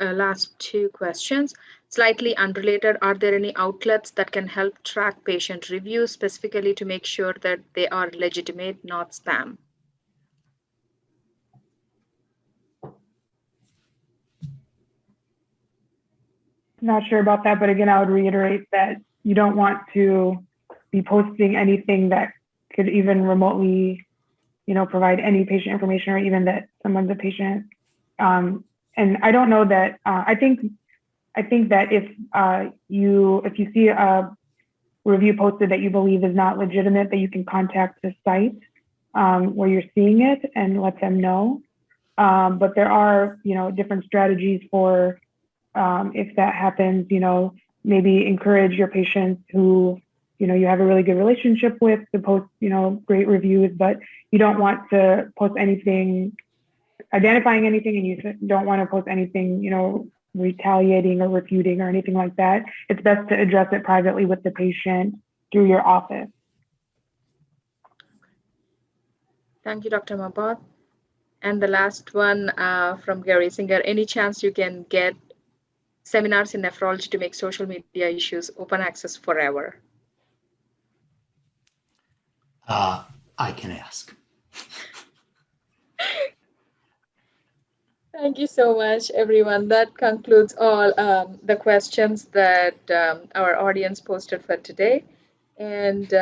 last two questions. Slightly unrelated, are there any outlets that can help track patient reviews specifically to make sure that they are legitimate, not spam? Not sure about that, but again, I would reiterate that you don't want to be posting anything that could even remotely, provide any patient information or even that someone's a patient. And I don't know that, I think that if you see a review posted that you believe is not legitimate, that you can contact the site where you're seeing it and let them know. But there are, different strategies for if that happens, maybe encourage your patients who, you have a really good relationship with to post, great reviews, but you don't want to post anything, identifying anything, and you don't want to post anything, retaliating or refuting or anything like that. It's best to address it privately with the patient through your office. Thank you, Dr. Mabod. And the last one from Gary Singer, any chance you can get seminars in nephrology to make social media issues open access forever? I can ask. Thank you so much, everyone. That concludes all the questions that our audience posted for today. And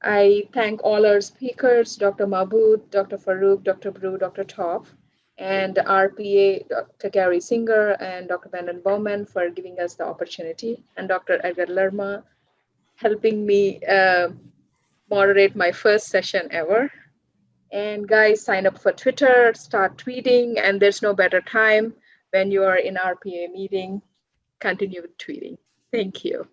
I thank all our speakers, Dr. Mahbood, Dr. Farooq, Dr. Brew, Dr. Toff, and RPA, Dr. Gary Singer, and Dr. Brandon Bowman for giving us the opportunity, and Dr. Edgar Lerma helping me moderate my first session ever. And guys, sign up for Twitter, start tweeting, and there's no better time when you are in RPA meeting. Continue with tweeting. Thank you.